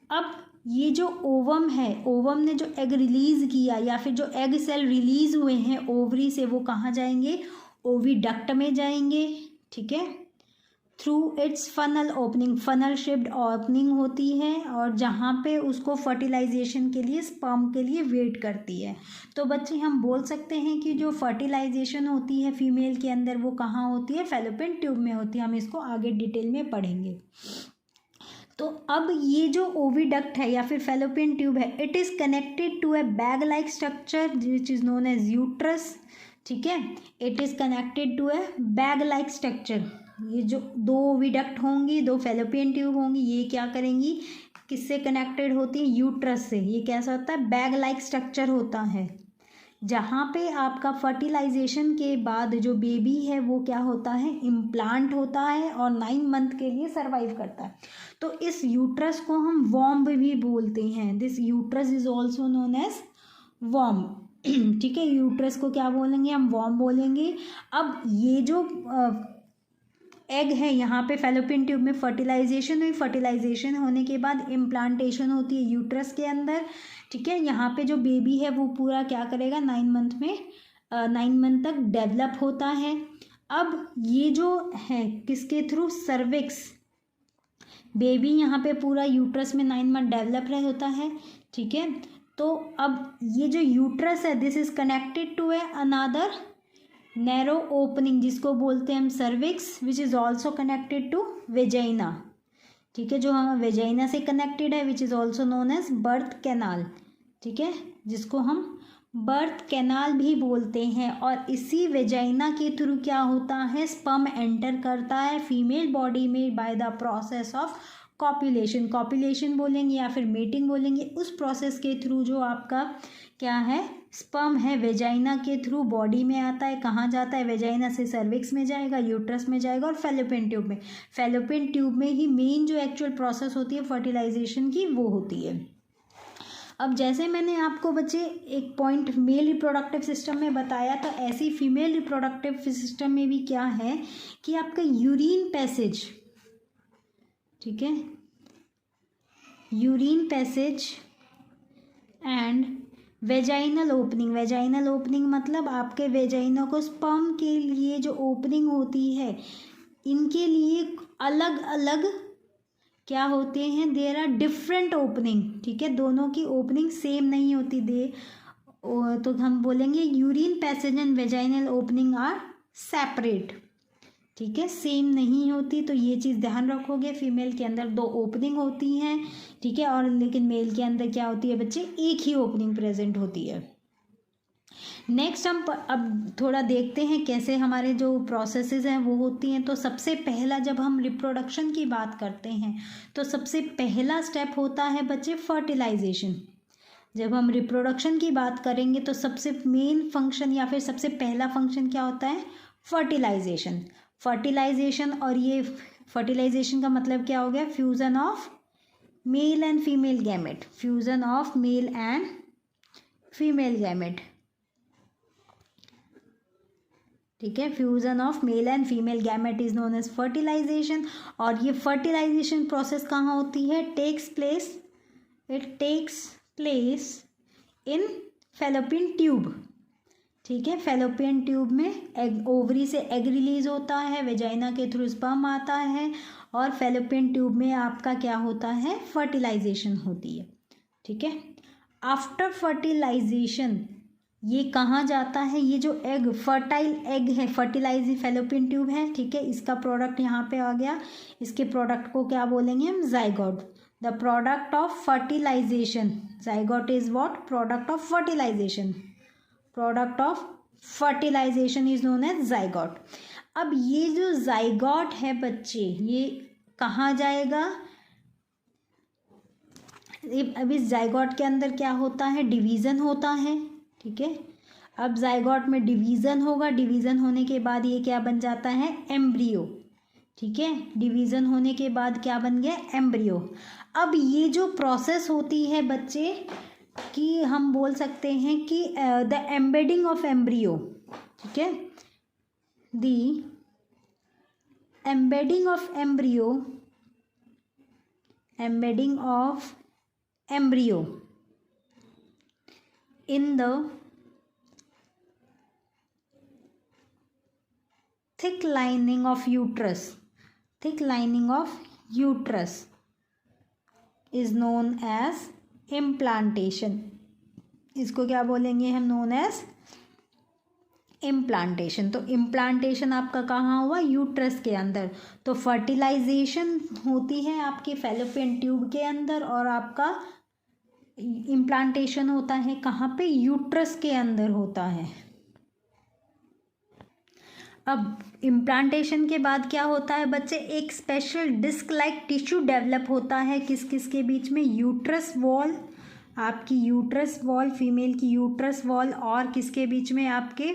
अब ये जो ओवम है, ओवम ने जो एग रिलीज किया या फिर जो एग सेल रिलीज हुए हैं ओवरी से, वो कहाँ जाएंगे, ओविडक्ट में जाएंगे, ठीक है। Through it's funnel opening, funnel shaped opening होती है, और जहाँ पे उसको फर्टिलाइजेशन के लिए स्पर्म के लिए वेट करती है। तो बच्चे हम बोल सकते हैं कि जो फर्टिलाइजेशन होती है फीमेल के अंदर वो कहाँ होती है, फेलोपियन ट्यूब में होती है। हम इसको आगे डिटेल में पढ़ेंगे। तो अब ये जो ओविडक्ट है या फिर फेलोपियन ट्यूब है, it is connected to a bag like structure which is known as uterus, ठीक है। It is connected to a bag like structure. ये जो दो ओविडक्ट होंगी, दो फेलोपियन ट्यूब होंगी, ये क्या करेंगी, किससे कनेक्टेड होती है, यूट्रस से। ये कैसा होता है, बैग लाइक स्ट्रक्चर होता है, जहाँ पे आपका फर्टिलाइजेशन के बाद जो बेबी है वो क्या होता है, इम्प्लांट होता है और 9 मंथ के लिए सर्वाइव करता है। तो इस यूट्रस को हम वॉम्ब भी बोलते हैं। This uterus is also known as womb, ठीक है। यूट्रस को क्या बोलेंगे, हम वॉम्ब बोलेंगे। अब ये जो एग है, यहाँ पे फेलोपियन ट्यूब में फर्टिलाइजेशन हुई, फर्टिलाइजेशन होने के बाद इम्प्लांटेशन होती है यूट्रस के अंदर, ठीक है। यहाँ पे जो बेबी है वो पूरा क्या करेगा, 9 मंथ में 9 मंथ तक डेवलप होता है। अब ये जो है किसके थ्रू, सर्विक्स, बेबी यहाँ पे पूरा यूट्रस में 9 मंथ डेवलप रह होता है, ठीक है। तो अब ये जो यूट्रस है, this is connected to a another narrow opening, जिसको बोलते हैं हम cervix, which is also connected to vagina, ठीक है। जो हम वेजाइना से कनेक्टेड है, which is also known as birth canal, ठीक है, जिसको हम बर्थ कैनाल भी बोलते हैं। और इसी वेजाइना के थ्रू क्या होता है, स्पर्म एंटर करता है फीमेल बॉडी में bye the process of copulation, copulation बोलेंगे या फिर मेटिंग बोलेंगे। उस प्रोसेस के थ्रू जो आपका क्या है, स्पर्म है, वेजाइना के थ्रू बॉडी में आता है। कहाँ जाता है, वेजाइना से सर्विक्स में जाएगा, यूट्रस में जाएगा और फेलोपियन ट्यूब में। फेलोपियन ट्यूब में ही मेन जो एक्चुअल प्रोसेस होती है फर्टिलाइजेशन की, वो होती है। अब जैसे मैंने आपको बच्चे एक पॉइंट मेल रिप्रोडक्टिव सिस्टम में बताया, तो ऐसी फीमेल रिप्रोडक्टिव सिस्टम में भी क्या है कि आपका यूरिन पैसेज, ठीक है, urine passage and vaginal opening. Vaginal opening मतलब आपके वेजाइना को स्पर्म के लिए जो ओपनिंग होती है, इनके लिए अलग अलग क्या होते हैं, देयर आर डिफरेंट ओपनिंग, ठीक है। दोनों की ओपनिंग सेम नहीं होती, तो हम बोलेंगे urine passage and vaginal opening are separate, ठीक है, सेम नहीं होती। तो ये चीज़ ध्यान रखोगे, फीमेल के अंदर 2 ओपनिंग होती हैं, ठीक है, और लेकिन मेल के अंदर क्या होती है बच्चे, एक ही ओपनिंग प्रेजेंट होती है। नेक्स्ट हम अब थोड़ा देखते हैं कैसे हमारे जो प्रोसेसेस हैं वो होती हैं। तो सबसे पहला जब हम रिप्रोडक्शन की बात करते हैं तो सबसे पहला स्टेप होता है बच्चे फर्टिलाइजेशन। जब हम रिप्रोडक्शन की बात करेंगे तो सबसे मेन फंक्शन या फिर सबसे पहला फंक्शन क्या होता है? फर्टिलाइजेशन। फर्टिलाइजेशन, और ये फर्टिलाइजेशन का मतलब क्या हो गया? Fusion of male and female gamete. Fusion of male and female gamete, ठीक है। Fusion of male and female gamete is known as fertilization. और ये फर्टिलाइजेशन प्रोसेस कहाँ होती है? It takes place in fallopian tube, ठीक है। फैलोपियन ट्यूब में एग, ओवरी से एग रिलीज होता है, वेजाइना के थ्रू स्पर्म आता है, और फैलोपियन ट्यूब में आपका क्या होता है? फर्टिलाइजेशन होती है, ठीक है। आफ्टर फर्टिलाइजेशन ये कहाँ जाता है? ये जो एग, फर्टाइल एग है, फर्टिलाइज फैलोपियन ट्यूब है, ठीक है, इसका प्रोडक्ट यहाँ पे आ गया। इसके प्रोडक्ट को क्या बोलेंगे हम? Zygote. The product of fertilization, zygote is what? Product of fertilization. Product of fertilization is known as zygote. अब ये जो जाइगोट है बच्चे, ये कहाँ जाएगा? अब इस जाइगोट के अंदर क्या होता है? डिवीज़न होता है, ठीक है। अब जाइगोट में डिवीज़न होगा, डिवीज़न होने के बाद ये क्या बन जाता है? एम्ब्रियो, ठीक है। डिवीज़न होने के बाद क्या बन गया? एम्ब्रियो। अब ये जो प्रोसेस होती है बच्चे कि हम बोल सकते हैं कि द एम्बेडिंग ऑफ एम्ब्रियो, ठीक है, the embedding of embryo, embedding of embryo in the thick lining of uterus, thick lining of uterus is known as implantation. इसको क्या बोलेंगे हम? known as implantation. तो इम्प्लांटेशन आपका कहाँ हुआ? यूट्रस के अंदर। तो फर्टिलाइजेशन होती है आपके फैलोपियन ट्यूब के अंदर, और आपका इम्प्लांटेशन होता है कहाँ पे? यूट्रस के अंदर होता है। अब इम्प्लांटेशन के बाद क्या होता है बच्चे? एक special disc like tissue develop होता है किस किस के बीच में? यूट्रस वॉल, आपकी यूट्रस वॉल, फीमेल की यूट्रस वॉल, और किसके बीच में? आपके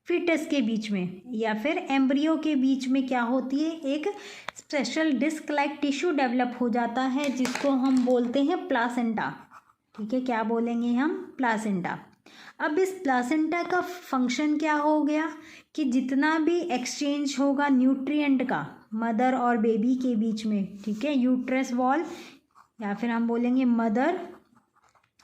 फीटस के बीच में या फिर एम्ब्रियो के बीच में क्या होती है? एक special disc like tissue develop हो जाता है जिसको हम बोलते हैं प्लासेंटा, ठीक है। क्या बोलेंगे हम? प्लासेंटा। अब इस प्लासेंटा का फंक्शन क्या हो गया कि जितना भी एक्सचेंज होगा न्यूट्रिएंट का मदर और बेबी के बीच में, ठीक है, यूट्रस वॉल या फिर हम बोलेंगे मदर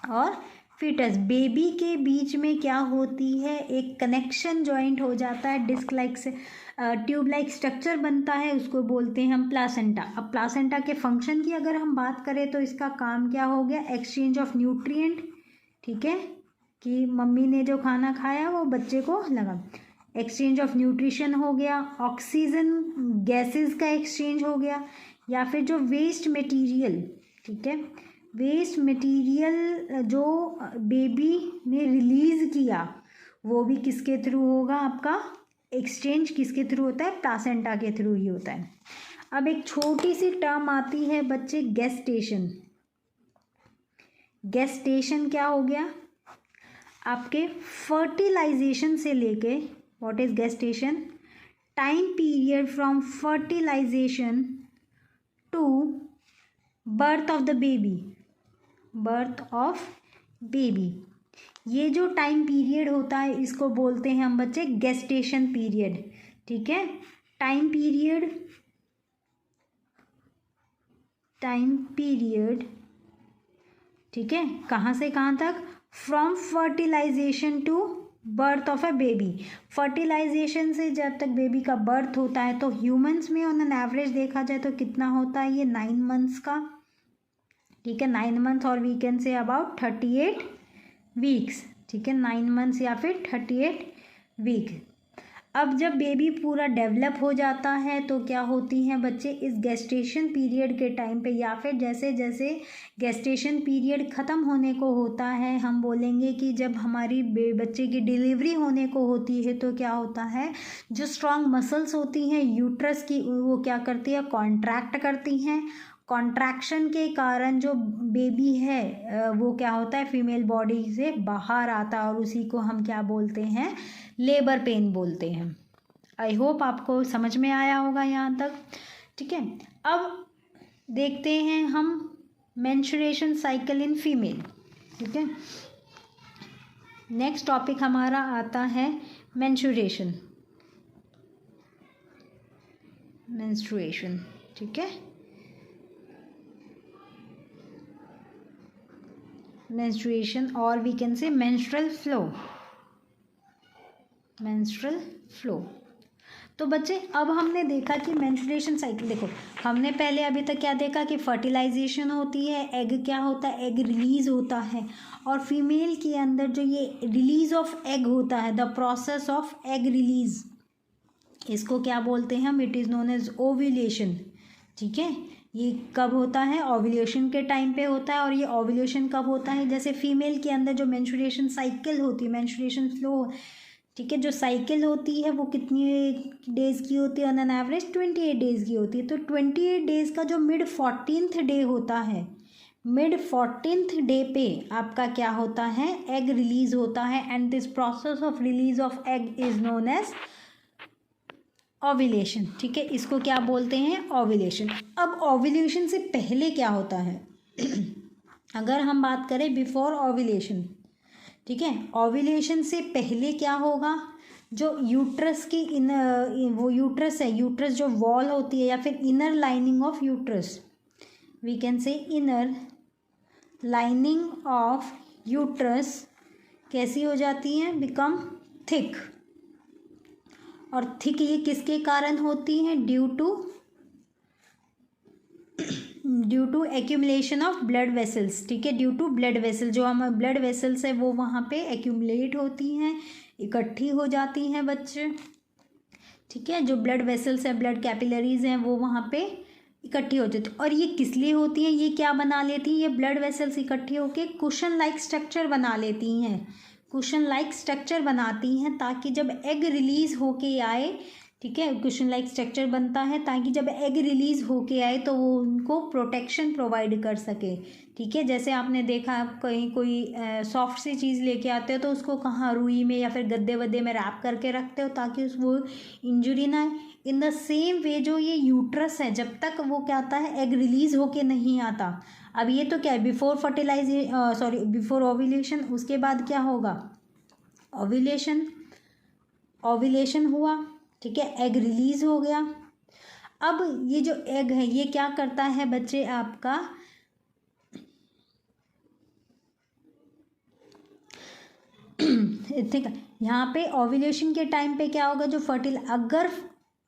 और फीटस, बेबी के बीच में क्या होती है? एक कनेक्शन जॉइंट हो जाता है, डिस्क लाइक से ट्यूब लाइक स्ट्रक्चर बनता है, उसको बोलते हैं हम प्लासेंटा। अब प्लासेंटा के फंक्शन की अगर हम बात करें तो इसका काम क्या हो गया? एक्सचेंज ऑफ न्यूट्रिएंट, ठीक है, कि मम्मी ने जो खाना खाया वो बच्चे को लगा, एक्सचेंज ऑफ न्यूट्रिशन हो गया, ऑक्सीजन गैसेस का एक्सचेंज हो गया, या फिर जो वेस्ट मटेरियल, ठीक है, वेस्ट मटेरियल जो बेबी ने रिलीज़ किया वो भी किसके थ्रू होगा? आपका एक्सचेंज किसके थ्रू होता है? प्लासेंटा के थ्रू ही होता है। अब एक छोटी सी टर्म आती है बच्चे, गेस्टेशन। गेस्टेशन क्या हो गया? आपके फर्टिलाइजेशन से लेके, what is gestation? Time period from fertilization to birth of the baby, birth of baby, ये जो टाइम पीरियड होता है इसको बोलते हैं हम बच्चे गेस्टेशन पीरियड, ठीक है। टाइम पीरियड, ठीक है, कहाँ से कहाँ तक? From fertilization to birth of a baby. Fertilization से जब तक बेबी का बर्थ होता है, तो ह्यूमंस में ऑन एन एवरेज देखा जाए तो कितना होता है? ये 9 मंथ्स का, ठीक है, 9 मंथ्स, और we can say about 38 weeks, ठीक है, 9 मंथ्स या फिर 38 वीक। अब जब बेबी पूरा डेवलप हो जाता है तो क्या होती हैं बच्चे? इस गेस्टेशन पीरियड के टाइम पे या फिर जैसे जैसे गेस्टेशन पीरियड ख़त्म होने को होता है, हम बोलेंगे कि जब हमारी बच्चे की डिलीवरी होने को होती है तो क्या होता है? जो स्ट्रॉन्ग मसल्स होती हैं यूट्रस की, वो क्या करती है? कॉन्ट्रैक्ट करती हैं। कॉन्ट्रैक्शन के कारण जो बेबी है वो क्या होता है, फीमेल बॉडी से बाहर आता है और उसी को हम क्या बोलते हैं, लेबर पेन बोलते हैं। आई होप आपको समझ में आया होगा यहाँ तक। ठीक है, अब देखते हैं हम मेंस्ट्रुएशन साइकिल इन फीमेल। ठीक है, नेक्स्ट टॉपिक हमारा आता है मेंस्ट्रुएशन। ठीक है, मेंस्ट्रुएशन और we can say menstrual flow. तो बच्चे अब हमने देखा कि मेंस्ट्रुएशन साइकिल, देखो हमने पहले अभी तक क्या देखा कि फर्टिलाइजेशन होती है, एग क्या होता है, एग रिलीज होता है, और फीमेल के अंदर जो ये रिलीज ऑफ एग होता है, the process of egg release, इसको क्या बोलते हैं हम, it is known as ovulation. ठीक है, ये कब होता है, ओव्यूलेशन के टाइम पे होता है। और ये ओव्यूलेशन कब होता है, जैसे फीमेल के अंदर जो मेंस्ट्रुएशन साइकिल होती है, मेंस्ट्रुएशन फ्लो, ठीक है, जो साइकिल होती है वो कितनी डेज़ की होती है, ऑन एन एवरेज 28 डेज़ की होती है। तो 28 डेज़ का जो मिड 14th डे होता है, मिड 14th डे पे आपका क्या होता है, एग रिलीज होता है, and this process of release of egg is known as ovulation. ठीक है, इसको क्या बोलते हैं, ओव्यूलेशन। अब ओव्यूलेशन से पहले क्या होता है अगर हम बात करें बिफोर ओव्यूलेशन, ठीक है, ओव्यूलेशन से पहले क्या होगा, जो यूट्रस की वो यूट्रस है, यूट्रस जो वॉल होती है या फिर inner lining of uterus, we can say inner lining of uterus कैसी हो जाती है, बिकम थिक। और थिक ये किसके कारण होती है, due to accumulation of blood vessels. ठीक है, ड्यू टू ब्लड वेसल, जो हम ब्लड वेसल्स है वो वहाँ पे एक्यूमुलेट होती हैं, इकट्ठी हो जाती हैं बच्चे। ठीक है, जो ब्लड वेसल्स है, ब्लड कैपिलरीज हैं, वो वहाँ पे इकट्ठी हो जाती है। और ये किस लिए होती हैं, ये क्या बना लेती हैं, ये ब्लड वेसल्स इकट्ठी होकर कुशन लाइक स्ट्रक्चर बना लेती हैं, कुशन लाइक स्ट्रक्चर बनाती हैं, ताकि जब एग रिलीज होके आए, ठीक है, कुशन लाइक स्ट्रक्चर बनता है ताकि जब एग रिलीज होके आए तो वो उनको प्रोटेक्शन प्रोवाइड कर सके। ठीक है, जैसे आपने देखा आप कहीं कोई सॉफ्ट सी चीज़ लेके आते हो तो उसको कहाँ रुई में या फिर गद्दे वद्दे में रैप करके रखते हो ताकि वो इंजुरी ना आए। इन द सेम वे जो ये यूट्रस है, जब तक वो क्या आता है, एग रिलीज होके नहीं आता। अब ये तो क्या है, बिफोर बिफोर ओव्यूलेशन, उसके बाद क्या होगा, ओव्यूलेशन हुआ, ठीक है, एग रिलीज हो गया। अब ये जो एग है ये क्या करता है बच्चे, आपका ठीक है, यहाँ पे ओव्यूलेशन के टाइम पे क्या होगा, जो अगर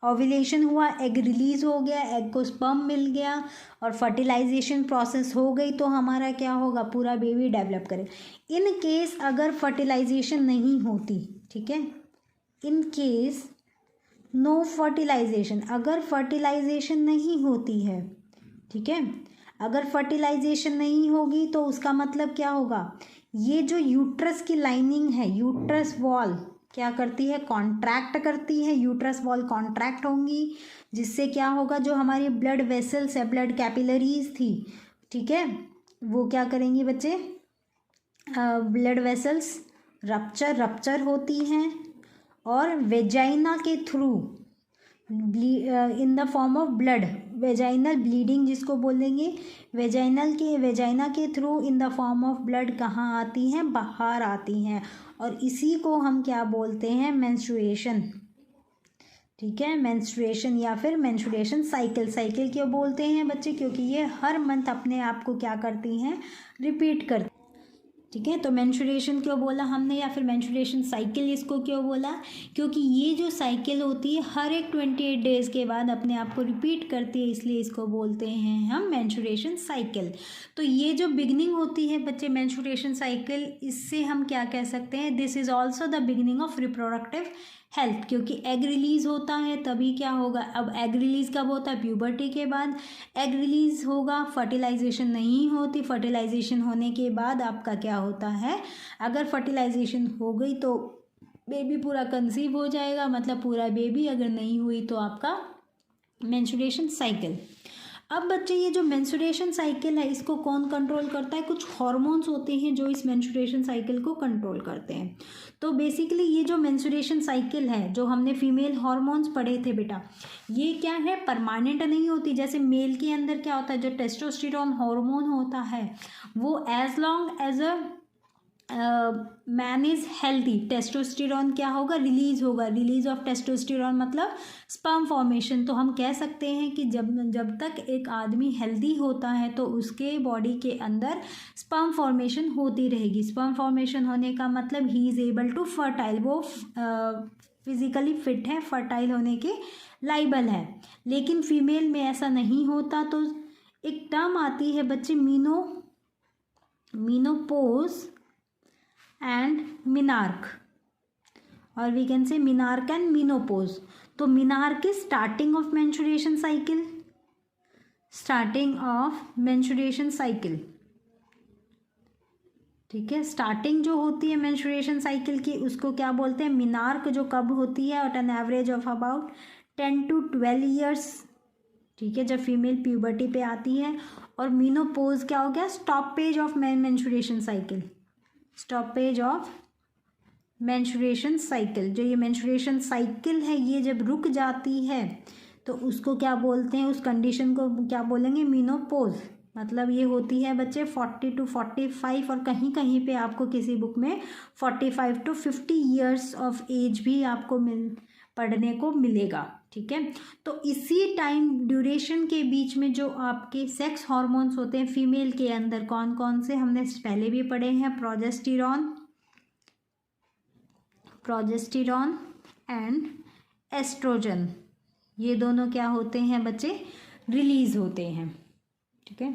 ओव्यूलेशन हुआ, एग रिलीज हो गया, एग को स्पर्म मिल गया और फर्टिलाइजेशन प्रोसेस हो गई, तो हमारा क्या होगा, पूरा बेबी डेवलप करे। इन केस अगर फर्टिलाइजेशन नहीं होती, ठीक है, इन केस नो फर्टिलाइजेशन, अगर फर्टिलाइजेशन नहीं होती है, ठीक है, अगर फर्टिलाइजेशन नहीं होगी तो उसका मतलब क्या होगा, ये जो यूट्रस की लाइनिंग है, यूट्रस वॉल क्या करती है, कॉन्ट्रैक्ट करती है, यूट्रस वॉल कॉन्ट्रैक्ट होंगी, जिससे क्या होगा, जो हमारी ब्लड वेसल्स है, ब्लड कैपिलरीज थी, ठीक है, वो क्या करेंगी बच्चे, ब्लड वेसल्स रप्चर होती हैं और वेजाइना के through in the form of blood, vaginal bleeding जिसको बोलेंगे, वेजाइना के through in the form of blood कहाँ आती हैं, बाहर आती हैं, और इसी को हम क्या बोलते हैं, मेंस्ट्रुएशन। ठीक है, मेंस्ट्रुएशन या फिर मेंस्ट्रुएशन साइकिल क्यों बोलते हैं बच्चे, क्योंकि ये हर मंथ अपने आप को क्या करती हैं, रिपीट करती। ठीक है, तो मेंस्ट्रुएशन क्यों बोला हमने, या फिर मेंस्ट्रुएशन साइकिल इसको क्यों बोला, क्योंकि ये जो साइकिल होती है हर एक 28 डेज़ के बाद अपने आप को रिपीट करती है, इसलिए इसको बोलते हैं हम मेंस्ट्रुएशन साइकिल। तो ये जो बिगनिंग होती है बच्चे मेंस्ट्रुएशन साइकिल, इससे हम क्या कह सकते हैं, this is also the beginning of reproductive health, क्योंकि एग रिलीज होता है तभी क्या होगा, अब एग रिलीज कब होता है, प्यूबर्टी के बाद एग रिलीज होगा, फर्टिलाइजेशन नहीं होती, फर्टिलाइजेशन होने के बाद आपका क्या होता है, अगर फर्टिलाइजेशन हो गई तो बेबी पूरा कंसीव हो जाएगा, मतलब पूरा बेबी, अगर नहीं हुई तो आपका मेंस्ट्रुएशन साइकिल। अब बच्चे ये जो मेंस्ट्रुएशन साइकिल है इसको कौन कंट्रोल करता है? कुछ हार्मोन्स होते हैं जो इस मेंस्ट्रुएशन साइकिल को कंट्रोल करते हैं। तो बेसिकली ये जो मेंस्ट्रुएशन साइकिल है, जो हमने फीमेल हार्मोन्स पढ़े थे बेटा, ये क्या है, परमानेंट नहीं होती। जैसे मेल के अंदर क्या होता है, जो टेस्टोस्टेरोन हार्मोन होता है वो as long as a man is healthy, testosterone क्या होगा, रिलीज ऑफ टेस्टोस्टेरोन मतलब स्पर्म फॉर्मेशन। तो हम कह सकते हैं कि जब तक एक आदमी हेल्दी होता है तो उसके बॉडी के अंदर स्पर्म फॉर्मेशन होती रहेगी। स्पर्म फॉर्मेशन होने का मतलब ही इज एबल टू फर्टाइल, वो फिजिकली फिट है, फर्टाइल होने के लायबल है। लेकिन फीमेल में ऐसा नहीं होता। तो एक टर्म आती है बच्चे मीनोपोज एंड मिनार्क, और वी कैन से मिनार्क एंड मीनोपोज। तो menarche is starting of menstruation cycle, ठीक है। स्टार्टिंग जो होती है मेंस्ट्रुएशन साइकिल की उसको क्या बोलते हैं, मिनार्क, जो कब होती है at an average of about 10 to 12 years, ठीक है, जब फीमेल प्यूबर्टी पे आती है। और मीनोपोज क्या हो गया, स्टॉपेज ऑफ मेंस्ट्रुएशन साइकिल। जो ये मेंस्ट्रुएशन साइकिल है ये जब रुक जाती है तो उसको क्या बोलते हैं, उस कंडीशन को क्या बोलेंगे, मीनोपोज। मतलब ये होती है बच्चे 40 to 45, और कहीं कहीं पे आपको किसी बुक में 45 to 50 ईयर्स ऑफ एज भी आपको पढ़ने को मिलेगा, ठीक है। तो इसी टाइम ड्यूरेशन के बीच में जो आपके सेक्स हार्मोन्स होते हैं फीमेल के अंदर, कौन कौन से हमने पहले भी पढ़े हैं, प्रोजेस्टेरॉन एंड एस्ट्रोजन, ये दोनों क्या होते हैं बच्चे, रिलीज होते हैं, ठीक है।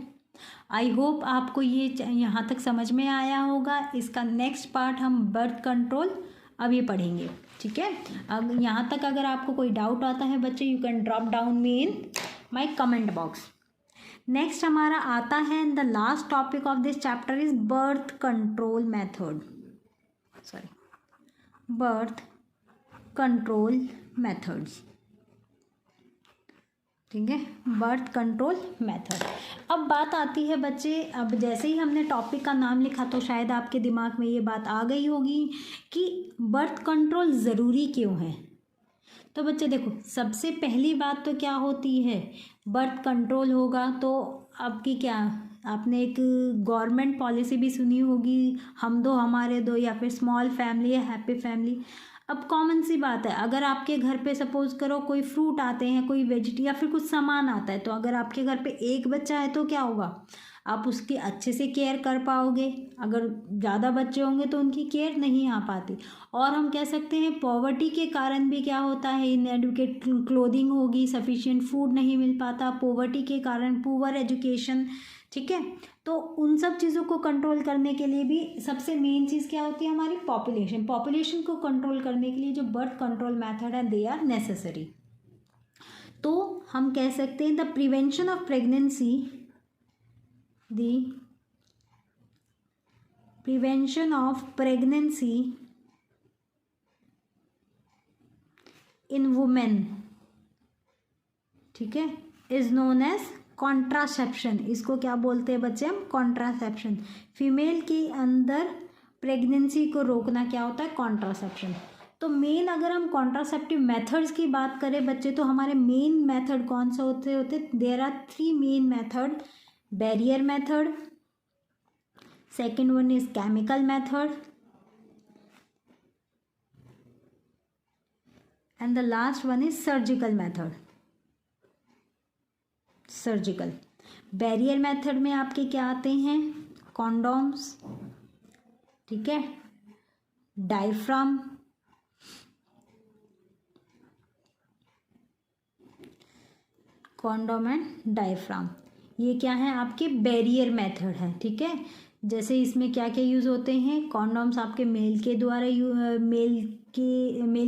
आई होप आपको ये यहाँ तक समझ में आया होगा। इसका नेक्स्ट पार्ट हम बर्थ कंट्रोल अभी पढ़ेंगे, ठीक है। अब यहाँ तक अगर आपको कोई डाउट आता है बच्चे, you can drop down me in my comment box. Next हमारा आता है, the last topic of this chapter is birth control methods, ठीक है, बर्थ कंट्रोल मेथड। अब बात आती है बच्चे, अब जैसे ही हमने टॉपिक का नाम लिखा तो शायद आपके दिमाग में ये बात आ गई होगी कि बर्थ कंट्रोल ज़रूरी क्यों है। तो बच्चे देखो, सबसे पहली बात तो क्या होती है, बर्थ कंट्रोल होगा तो आपकी क्या, आपने एक गवर्नमेंट पॉलिसी भी सुनी होगी, हम दो हमारे दो, या फिर स्मॉल फैमिली या हैप्पी फैमिली। अब कॉमन सी बात है, अगर आपके घर पे सपोज करो कोई फ्रूट आते हैं, कोई वेजिटेबल या फिर कुछ सामान आता है, तो अगर आपके घर पे एक बच्चा है तो क्या होगा, आप उसकी अच्छे से केयर कर पाओगे। अगर ज़्यादा बच्चे होंगे तो उनकी केयर नहीं आ पाती। और हम कह सकते हैं पॉवर्टी के कारण भी क्या होता है, इनएडुकेट क्लोथिंग होगी, सफिशिएंट फूड नहीं मिल पाता, पॉवर्टी के कारण पुअर एजुकेशन, ठीक है। तो उन सब चीज़ों को कंट्रोल करने के लिए भी सबसे मेन चीज़ क्या होती है, हमारी पॉपुलेशन को कंट्रोल करने के लिए जो बर्थ कंट्रोल मेथड है दे आर नेसेसरी। तो हम कह सकते हैं the prevention of pregnancy in women, ठीक है, इज नोन एज कॉन्ट्रासेप्शन। इसको क्या बोलते हैं बच्चे हम, कॉन्ट्रासेप्शन। फीमेल के अंदर प्रेगनेंसी को रोकना क्या होता है, कॉन्ट्रासेप्शन। तो मेन अगर हम कॉन्ट्रासेप्टिव मेथड्स की बात करें बच्चे, तो हमारे मेन मेथड कौन से होते, there are 3 main method, barrier method, second one is chemical method, and the last one is surgical method. Barrier method में आपके क्या आते हैं, कॉन्डोम्स, ठीक है, डायफ्राम, कॉन्डोम एंड डायफ्राम, ये क्या है आपके बैरियर मेथड है, ठीक है। जैसे इसमें क्या क्या यूज़ होते हैं, कॉन्डोम्स आपके मेल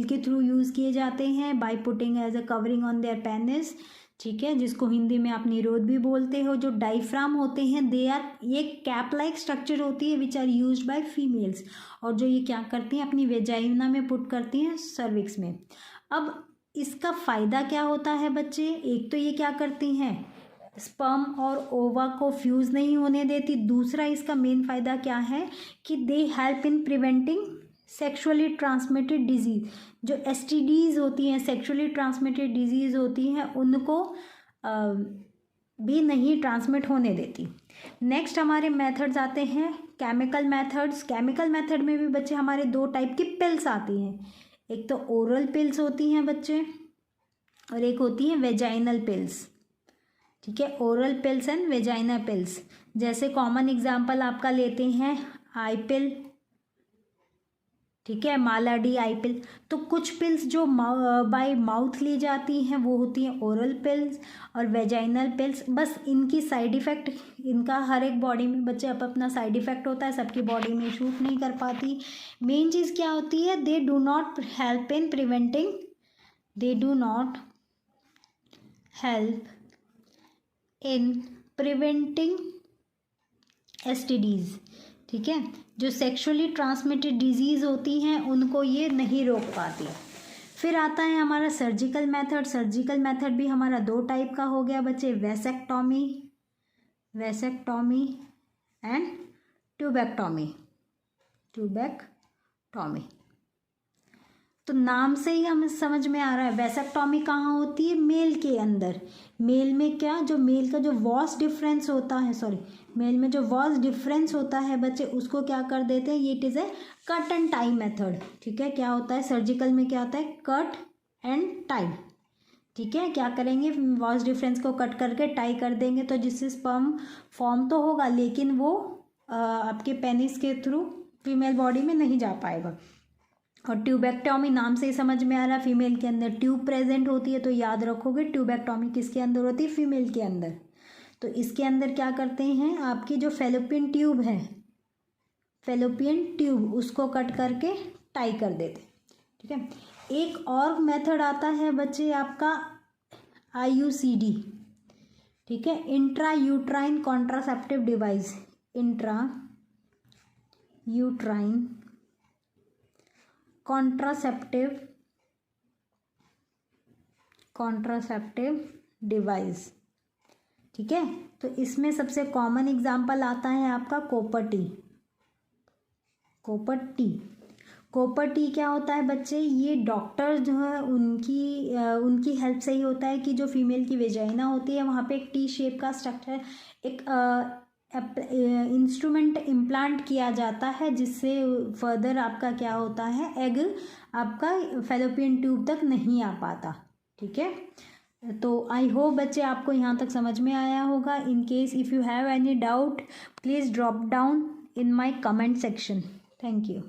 के थ्रू यूज़ किए जाते हैं by putting as a covering on their penis, ठीक है, जिसको हिंदी में आप निरोध भी बोलते हो। जो डायफ्राम होते हैं दे आर, ये कैप लाइक स्ट्रक्चर होती है which are used by females, और जो ये क्या करती हैं अपनी वेजाइना में पुट करती हैं सर्विक्स में। अब इसका फ़ायदा क्या होता है बच्चे, एक तो ये क्या करती हैं, स्पर्म और ओवा को फ्यूज़ नहीं होने देती। दूसरा इसका मेन फ़ायदा क्या है कि they help in preventing sexually transmitted disease. जो STDs होती हैं, सेक्सुअली ट्रांसमिटेड डिजीज़ होती हैं, उनको भी नहीं ट्रांसमिट होने देती। नेक्स्ट हमारे मेथड्स आते हैं केमिकल मेथड्स। केमिकल मेथड में भी बच्चे हमारे दो टाइप की पिल्स आती हैं। एक तो ओरल पिल्स होती हैं बच्चे, और एक होती हैं वेजाइनल पिल्स। ठीक है, oral pills and vagina pills. जैसे कॉमन एग्जांपल आपका लेते हैं आई पिल, ठीक है, माला डी आई पिल। तो कुछ पिल्स जो बाय माउथ ली जाती हैं वो होती हैं ओरल पिल्स और वेजाइनल पिल्स। बस इनकी साइड इफ़ेक्ट, इनका हर एक बॉडी में बच्चे अपना साइड इफ़ेक्ट होता है, सबकी बॉडी में शूट नहीं कर पाती। मेन चीज़ क्या होती है, they do not help in preventing, they do not help in preventing STDs। ठीक है, जो सेक्सुअली ट्रांसमिटेड डिजीज़ होती हैं उनको ये नहीं रोक पाती। फिर आता है हमारा सर्जिकल मेथड। सर्जिकल मेथड भी हमारा दो टाइप का हो गया बच्चे, वैसेक्टॉमी एंड ट्यूबेक्टॉमी। तो नाम से ही हमें समझ में आ रहा है वैसेक्टॉमी कहाँ होती है, मेल के अंदर। मेल में क्या, जो मेल का जो वॉस डिफरेंस होता है, मेल में जो वॉस डिफरेंस होता है बच्चे, उसको क्या कर देते हैं, ये it is a cut and tie method. ठीक है, क्या होता है सर्जिकल में, क्या होता है, कट एंड टाई। ठीक है, क्या करेंगे, वॉस डिफरेंस को कट करके टाई कर देंगे, तो जिससे स्पर्म फॉर्म तो होगा लेकिन वो आपके पेनिस के थ्रू फीमेल बॉडी में नहीं जा पाएगा। और ट्यूबेक्टॉमी नाम से ही समझ में आ रहा है, फीमेल के अंदर ट्यूब प्रेजेंट होती है, तो याद रखोगे ट्यूबेक्टॉमी किसके अंदर होती है, फीमेल के अंदर। तो इसके अंदर क्या करते हैं, आपकी जो फेलोपियन ट्यूब है, फेलोपियन ट्यूब, उसको कट करके टाई कर देते। ठीक है, एक और मेथड आता है बच्चे आपका IUCD। ठीक है, intra uterine contraceptive device, intra uterine contraceptive device. ठीक है, तो इसमें सबसे कॉमन एग्जांपल आता है आपका कॉपर टी। क्या होता है बच्चे, ये डॉक्टर जो है उनकी हेल्प से ही होता है कि जो फीमेल की वेजाइना होती है वहाँ पे एक टी शेप का स्ट्रक्चर, एक इंस्ट्रूमेंट इम्प्लांट किया जाता है, जिससे फर्दर आपका क्या होता है, एग आपका फेलोपियन ट्यूब तक नहीं आ पाता। ठीक है, तो आई होप बच्चे आपको यहाँ तक समझ में आया होगा। In case if you have any doubt please drop down in my comment section. Thank you.